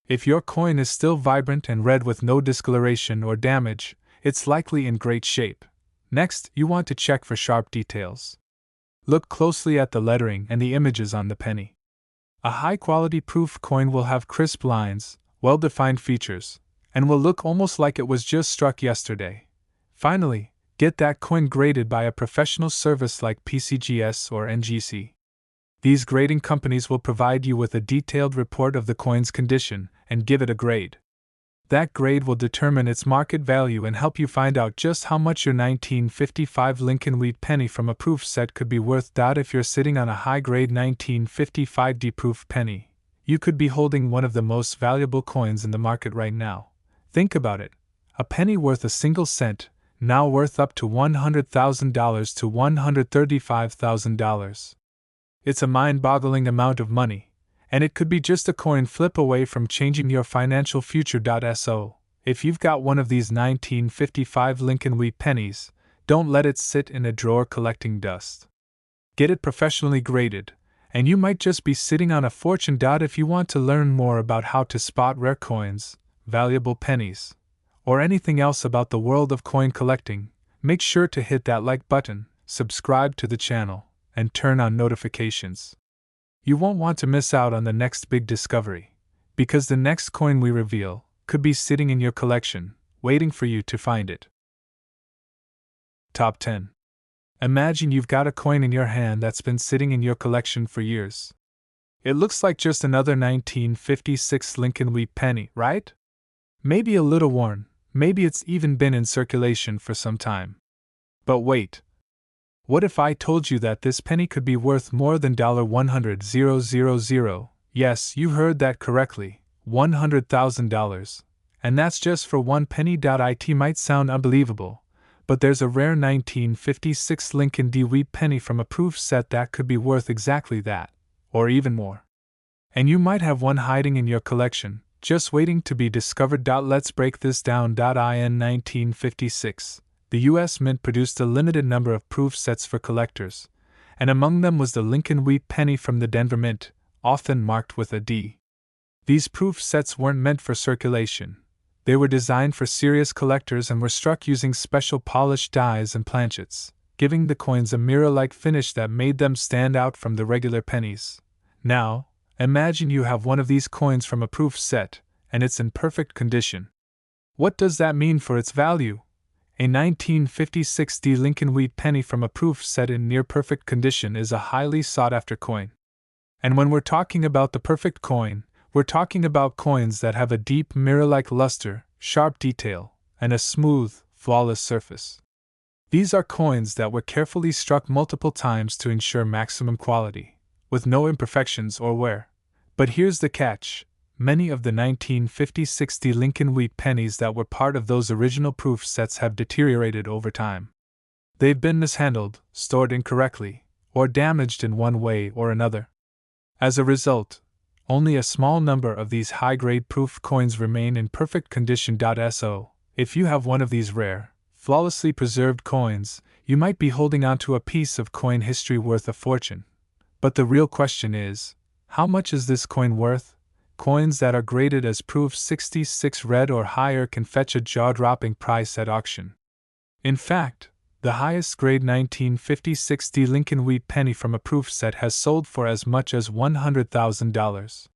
If your coin is still vibrant and red with no discoloration or damage, it's likely in great shape. Next, you want to check for sharp details. Look closely at the lettering and the images on the penny. A high-quality proof coin will have crisp lines, well-defined features, and will look almost like it was just struck yesterday. Finally, get that coin graded by a professional service like PCGS or NGC. These grading companies will provide you with a detailed report of the coin's condition and give it a grade. That grade will determine its market value and help you find out just how much your 1955 Lincoln Wheat Penny from a proof set could be worth. If you're sitting on a high-grade 1955 proof penny, you could be holding one of the most valuable coins in the market right now. Think about it. A penny worth a single cent, now worth up to $100,000 to $135,000. It's a mind-boggling amount of money, and it could be just a coin flip away from changing your financial future. So, if you've got one of these 1955 Lincoln Wheat Pennies, don't let it sit in a drawer collecting dust. Get it professionally graded, and you might just be sitting on a fortune. If you want to learn more about how to spot rare coins, valuable pennies, or anything else about the world of coin collecting, make sure to hit that like button, subscribe to the channel, and turn on notifications. You won't want to miss out on the next big discovery, because the next coin we reveal could be sitting in your collection, waiting for you to find it. Top 10. Imagine you've got a coin in your hand that's been sitting in your collection for years. It looks like just another 1956 Lincoln Wheat Penny, right? Maybe a little worn, maybe it's even been in circulation for some time. But wait. What if I told you that this penny could be worth more than $100,000? Yes, you heard that correctly, $100,000. And that's just for one penny. It might sound unbelievable, but there's a rare 1956 Lincoln Wheat Penny from a proof set that could be worth exactly that, or even more. And you might have one hiding in your collection, just waiting to be discovered. Let's break this down. In 1956. The U.S. Mint produced a limited number of proof sets for collectors, and among them was the Lincoln Wheat Penny from the Denver Mint, often marked with a D. These proof sets weren't meant for circulation. They were designed for serious collectors and were struck using special polished dies and planchets, giving the coins a mirror-like finish that made them stand out from the regular pennies. Now, imagine you have one of these coins from a proof set, and it's in perfect condition. What does that mean for its value? A 1956 Lincoln Wheat Penny from a proof set in near-perfect condition is a highly sought-after coin. And when we're talking about the perfect coin, we're talking about coins that have a deep mirror-like luster, sharp detail, and a smooth, flawless surface. These are coins that were carefully struck multiple times to ensure maximum quality, with no imperfections or wear. But here's the catch. Many of the 1950-60 Lincoln Wheat pennies that were part of those original proof sets have deteriorated over time. They've been mishandled, stored incorrectly, or damaged in one way or another. As a result, only a small number of these high-grade proof coins remain in perfect condition. So, if you have one of these rare, flawlessly preserved coins, you might be holding onto a piece of coin history worth a fortune. But the real question is, how much is this coin worth? Coins that are graded as proof 66 red or higher can fetch a jaw-dropping price at auction. In fact, the highest grade 1950-60 Lincoln Wheat penny from a proof set has sold for as much as $100,000.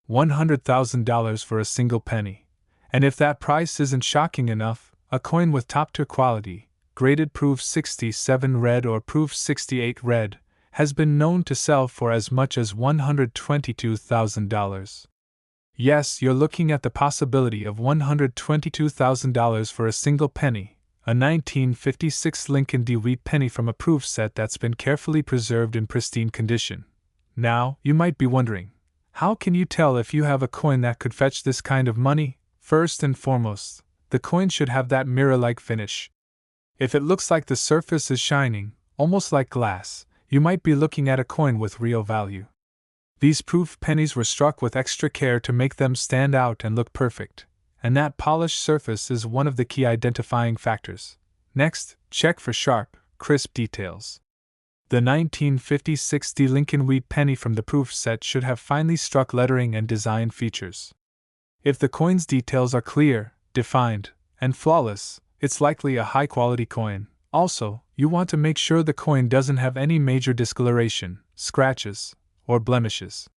$100,000 for a single penny. And if that price isn't shocking enough, a coin with top-tier quality, graded proof 67 red or proof 68 red, has been known to sell for as much as $122,000. Yes, you're looking at the possibility of $122,000 for a single penny, a 1956 Lincoln Wheat penny from a proof set that's been carefully preserved in pristine condition. Now, you might be wondering, how can you tell if you have a coin that could fetch this kind of money? First and foremost, the coin should have that mirror-like finish. If it looks like the surface is shining, almost like glass, you might be looking at a coin with real value. These proof pennies were struck with extra care to make them stand out and look perfect, and that polished surface is one of the key identifying factors. Next, check for sharp, crisp details. The 1950-60 Lincoln Wheat penny from the proof set should have finely struck lettering and design features. If the coin's details are clear, defined, and flawless, it's likely a high-quality coin. Also, you want to make sure the coin doesn't have any major discoloration, scratches, or blemishes.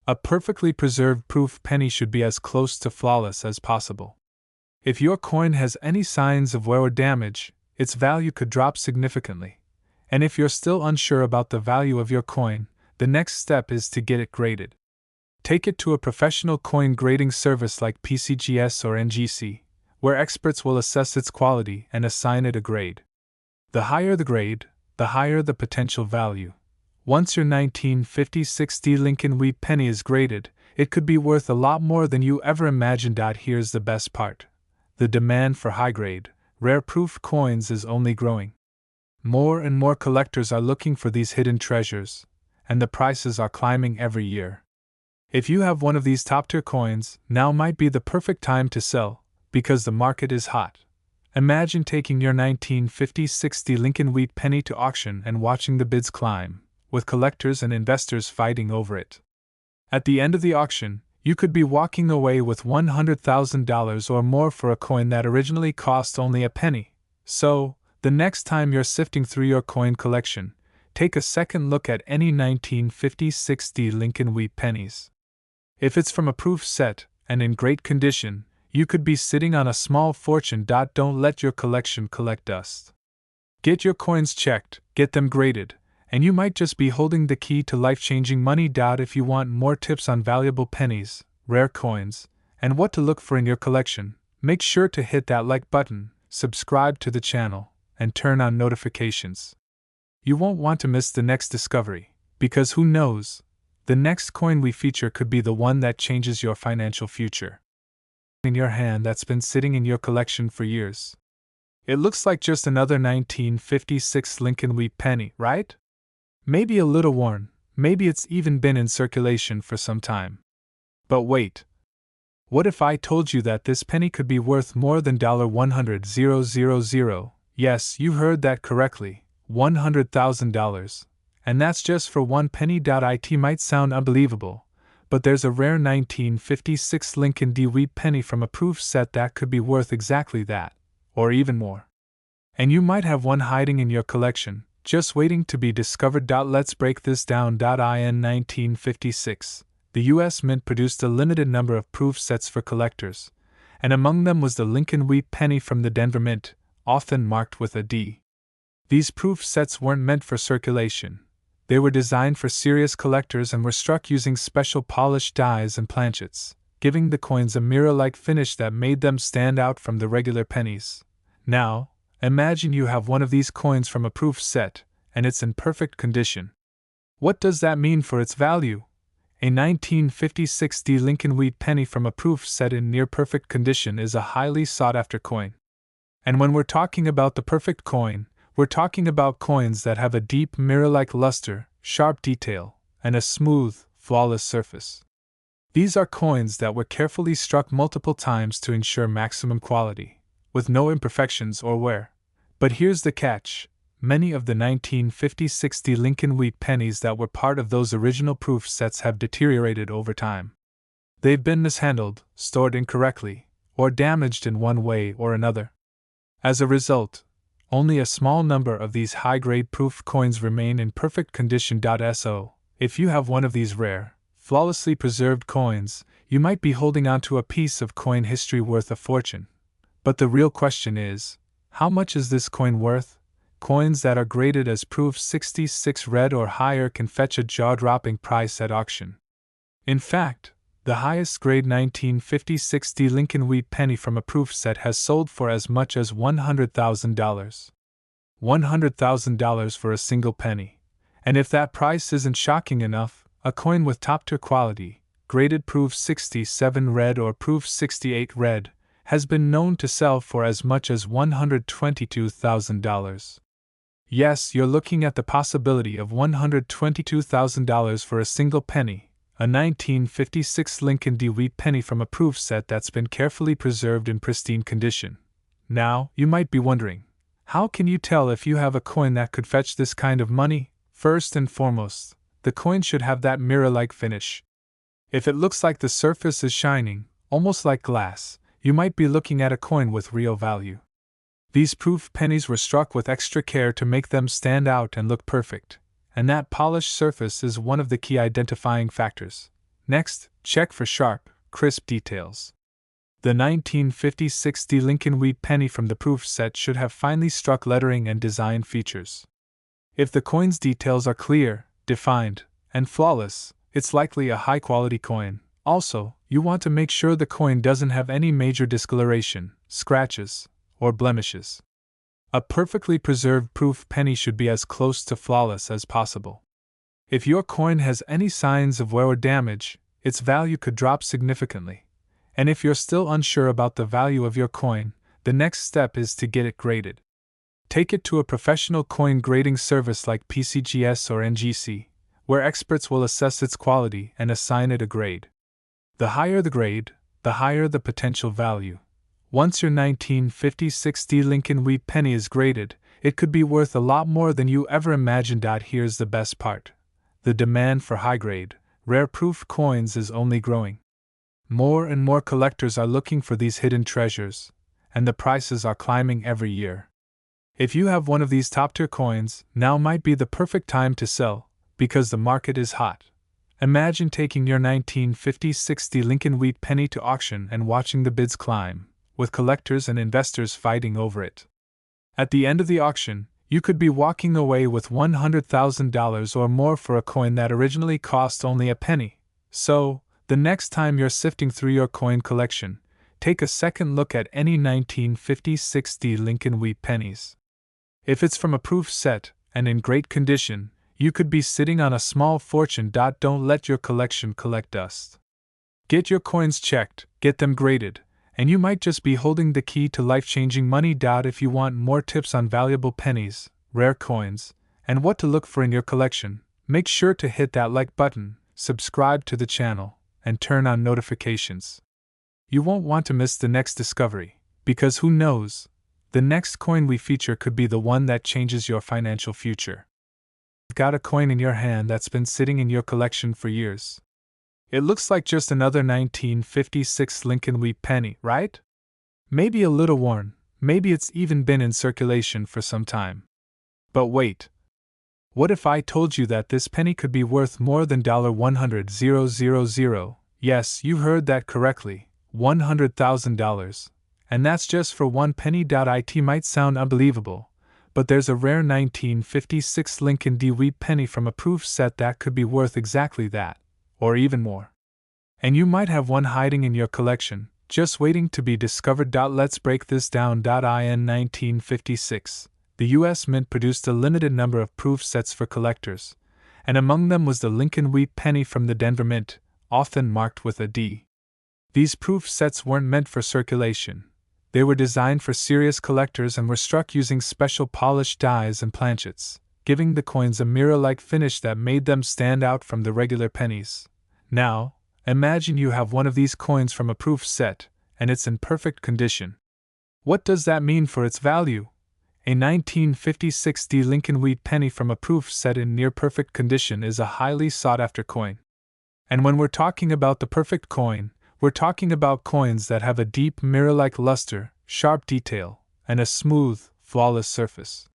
A perfectly preserved proof penny should be as close to flawless as possible. If your coin has any signs of wear or damage, its value could drop significantly. And if you're still unsure about the value of your coin, the next step is to get it graded. Take it to a professional coin grading service like PCGS or NGC, where experts will assess its quality and assign it a grade. The higher the grade, the higher the potential value. Once your 1950-60 Lincoln Wheat penny is graded, it could be worth a lot more than you ever imagined. Here's the best part. The demand for high-grade, rare proof coins is only growing. More and more collectors are looking for these hidden treasures, and the prices are climbing every year. If you have one of these top-tier coins, now might be the perfect time to sell, because the market is hot. Imagine taking your 1950-60 Lincoln Wheat penny to auction and watching the bids climb, with collectors and investors fighting over it. At the end of the auction, you could be walking away with $100,000 or more for a coin that originally cost only a penny. So, the next time you're sifting through your coin collection, take a second look at any 1950-60 Lincoln Wheat pennies. If it's from a proof set, and in great condition, you could be sitting on a small fortune. Don't let your collection collect dust. Get your coins checked, get them graded, and you might just be holding the key to life-changing money. If you want more tips on valuable pennies, rare coins, and what to look for in your collection, make sure to hit that like button, subscribe to the channel, and turn on notifications. You won't want to miss the next discovery, because who knows, the next coin we feature could be the one that changes your financial future. In your hand that's been sitting in your collection for years. It looks like just another 1956 Lincoln Wheat penny, right? Maybe a little worn, maybe it's even been in circulation for some time. But wait. What if I told you that this penny could be worth more than $100,000? Yes, you heard that correctly, $100,000. And that's just for one penny. It might sound unbelievable, but there's a rare 1956 Lincoln Wheat penny from a proof set that could be worth exactly that, or even more. And you might have one hiding in your collection, just waiting to be discovered. Let's break this down. In 1956, the U.S. Mint produced a limited number of proof sets for collectors, and among them was the Lincoln Wheat penny from the Denver Mint, often marked with a D. These proof sets weren't meant for circulation. They were designed for serious collectors and were struck using special polished dies and planchets, giving the coins a mirror-like finish that made them stand out from the regular pennies. Now, Imagine you have one of these coins from a proof set, and it's in perfect condition. What does that mean for its value? A 1956 Lincoln Wheat Penny from a proof set in near-perfect condition is a highly sought-after coin. And when we're talking about the perfect coin, we're talking about coins that have a deep mirror-like luster, sharp detail, and a smooth, flawless surface. These are coins that were carefully struck multiple times to ensure maximum quality, with no imperfections or wear. But here's the catch. Many of the 1956 Lincoln Wheat Pennies that were part of those original proof sets have deteriorated over time. They've been mishandled, stored incorrectly, or damaged in one way or another. As a result, only a small number of these high-grade proof coins remain in perfect condition. So, if you have one of these rare, flawlessly preserved coins, you might be holding onto a piece of coin history worth a fortune. But the real question is, how much is this coin worth? Coins that are graded as proof 66 red or higher can fetch a jaw-dropping price at auction. In fact, the highest grade 1956 Lincoln Wheat Penny from a proof set has sold for as much as $100,000. $100,000 for a single penny. And if that price isn't shocking enough, a coin with top-tier quality, graded proof 67 red or proof 68 red, has been known to sell for as much as $122,000. Yes, you're looking at the possibility of $122,000 for a single penny, a 1956 Lincoln Wheat Penny from a proof set that's been carefully preserved in pristine condition. Now, you might be wondering, how can you tell if you have a coin that could fetch this kind of money? First and foremost, the coin should have that mirror-like finish. If it looks like the surface is shining, almost like glass, you might be looking at a coin with real value. These proof pennies were struck with extra care to make them stand out and look perfect, and that polished surface is one of the key identifying factors. Next, check for sharp, crisp details. The 1956 Lincoln Wheat Penny from the proof set should have finely struck lettering and design features. If the coin's details are clear, defined, and flawless, it's likely a high-quality coin. Also, you want to make sure the coin doesn't have any major discoloration, scratches, or blemishes. A perfectly preserved proof penny should be as close to flawless as possible. If your coin has any signs of wear or damage, its value could drop significantly. And if you're still unsure about the value of your coin, the next step is to get it graded. Take it to a professional coin grading service like PCGS or NGC, where experts will assess its quality and assign it a grade. The higher the grade, the higher the potential value. Once your 1956 Lincoln Wheat Penny is graded, it could be worth a lot more than you ever imagined. Here's the best part. The demand for high-grade, rare-proof coins is only growing. More and more collectors are looking for these hidden treasures, and the prices are climbing every year. If you have one of these top-tier coins, now might be the perfect time to sell, because the market is hot. Imagine taking your 1956 Lincoln Wheat Penny to auction and watching the bids climb, with collectors and investors fighting over it. At the end of the auction, you could be walking away with $100,000 or more for a coin that originally cost only a penny. So, the next time you're sifting through your coin collection, take a second look at any 1956 Lincoln Wheat Pennies. If it's from a proof set, and in great condition, you could be sitting on a small fortune. Don't let your collection collect dust. Get your coins checked, get them graded, and you might just be holding the key to life-changing money. If you want more tips on valuable pennies, rare coins, and what to look for in your collection, make sure to hit that like button, subscribe to the channel, and turn on notifications. You won't want to miss the next discovery, because who knows, the next coin we feature could be the one that changes your financial future. You've got a coin in your hand that's been sitting in your collection for years. It looks like just another 1956 Lincoln Wheat Penny, right? Maybe a little worn, maybe it's even been in circulation for some time. But wait. What if I told you that this penny could be worth more than $100,000? Yes, you heard that correctly, $100,000. And that's just for one penny. It might sound unbelievable, but there's a rare 1956 Lincoln Wheat Penny from a proof set that could be worth exactly that, or even more. And you might have one hiding in your collection, just waiting to be discovered. Let's break this down. In 1956, the U.S. Mint produced a limited number of proof sets for collectors, and among them was the Lincoln Wheat Penny from the Denver Mint, often marked with a D. These proof sets weren't meant for circulation. They were designed for serious collectors and were struck using special polished dies and planchets, giving the coins a mirror-like finish that made them stand out from the regular pennies. Now, imagine you have one of these coins from a proof set, and it's in perfect condition. What does that mean for its value? A 1956 D Lincoln Wheat Penny from a proof set in near-perfect condition is a highly sought-after coin. And when we're talking about the perfect coin, we're talking about coins that have a deep mirror-like luster, sharp detail, and a smooth, flawless surface.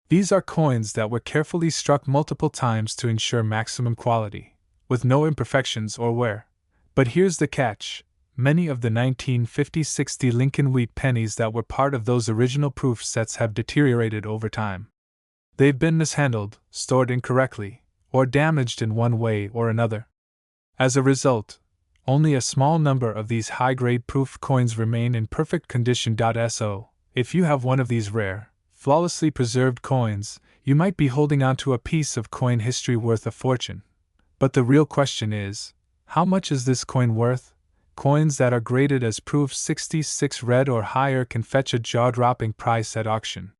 These are coins that were carefully struck multiple times to ensure maximum quality, with no imperfections or wear. But here's the catch. Many of the 1956 D Lincoln Wheat Pennies that were part of those original proof sets have deteriorated over time. They've been mishandled, stored incorrectly, or damaged in one way or another. As a result, only a small number of these high-grade proof coins remain in perfect condition. So, if you have one of these rare, flawlessly preserved coins, you might be holding onto a piece of coin history worth a fortune. But the real question is, how much is this coin worth? Coins that are graded as proof 66 red or higher can fetch a jaw-dropping price at auction.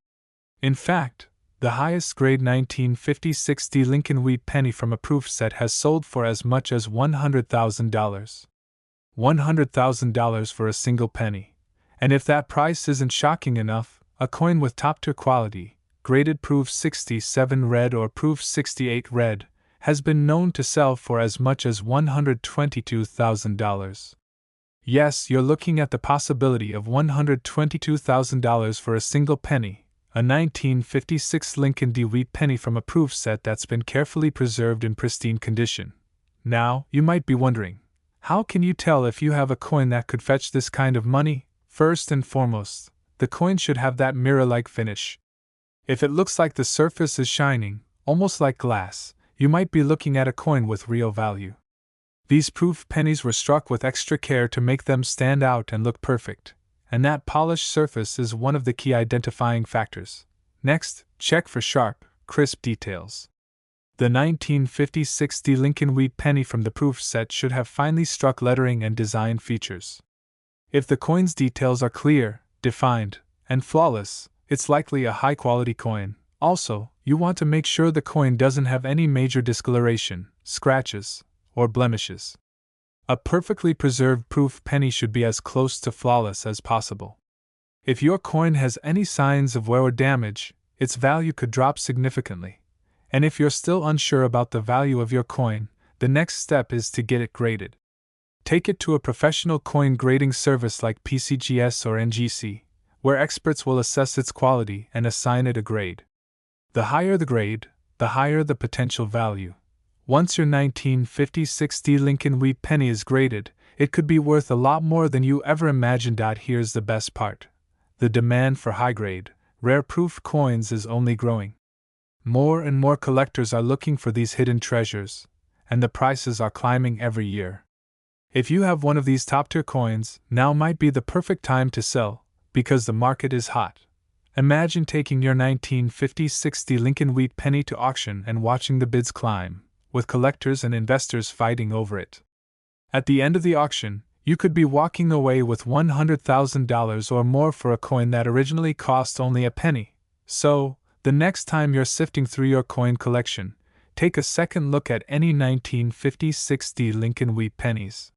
In fact, the highest grade 1956 D Lincoln Wheat Penny from a proof set has sold for as much as $100,000. $100,000 for a single penny. And if that price isn't shocking enough, a coin with top-tier quality, graded proof 67 red or proof 68 red, has been known to sell for as much as $122,000. Yes, you're looking at the possibility of $122,000 for a single penny, a 1956 Lincoln D Wheat Penny from a proof set that's been carefully preserved in pristine condition. Now, you might be wondering, how can you tell if you have a coin that could fetch this kind of money? First and foremost, the coin should have that mirror-like finish. If it looks like the surface is shining, almost like glass, you might be looking at a coin with real value. These proof pennies were struck with extra care to make them stand out and look perfect, and that polished surface is one of the key identifying factors. Next, check for sharp, crisp details. The 1956 D Lincoln Wheat Penny from the proof set should have finely struck lettering and design features. If the coin's details are clear, defined, and flawless, it's likely a high-quality coin. Also, you want to make sure the coin doesn't have any major discoloration, scratches, or blemishes. A perfectly preserved proof penny should be as close to flawless as possible. If your coin has any signs of wear or damage, its value could drop significantly. And if you're still unsure about the value of your coin, the next step is to get it graded. Take it to a professional coin grading service like PCGS or NGC, where experts will assess its quality and assign it a grade. The higher the grade, the higher the potential value. Once your 1956 D Lincoln Wheat Penny is graded, it could be worth a lot more than you ever imagined. Here's the best part. The demand for high-grade, rare proof coins is only growing. More and more collectors are looking for these hidden treasures, and the prices are climbing every year. If you have one of these top-tier coins, now might be the perfect time to sell, because the market is hot. Imagine taking your 1956 D Lincoln Wheat Penny to auction and watching the bids climb, with collectors and investors fighting over it. At the end of the auction, you could be walking away with $100,000 or more for a coin that originally cost only a penny. So, the next time you're sifting through your coin collection, take a second look at any 1956 D Lincoln Wheat Pennies.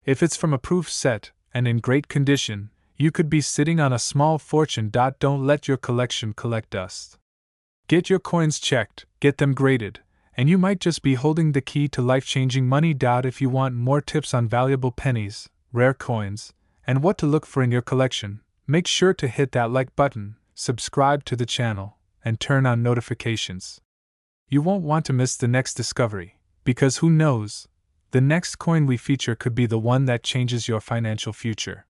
If it's from a proof set, and in great condition, you could be sitting on a small fortune. Don't let your collection collect dust. Get your coins checked, get them graded, and you might just be holding the key to life-changing money. If you want more tips on valuable pennies, rare coins, and what to look for in your collection, make sure to hit that like button, subscribe to the channel, and turn on notifications. You won't want to miss the next discovery, because who knows, the next coin we feature could be the one that changes your financial future.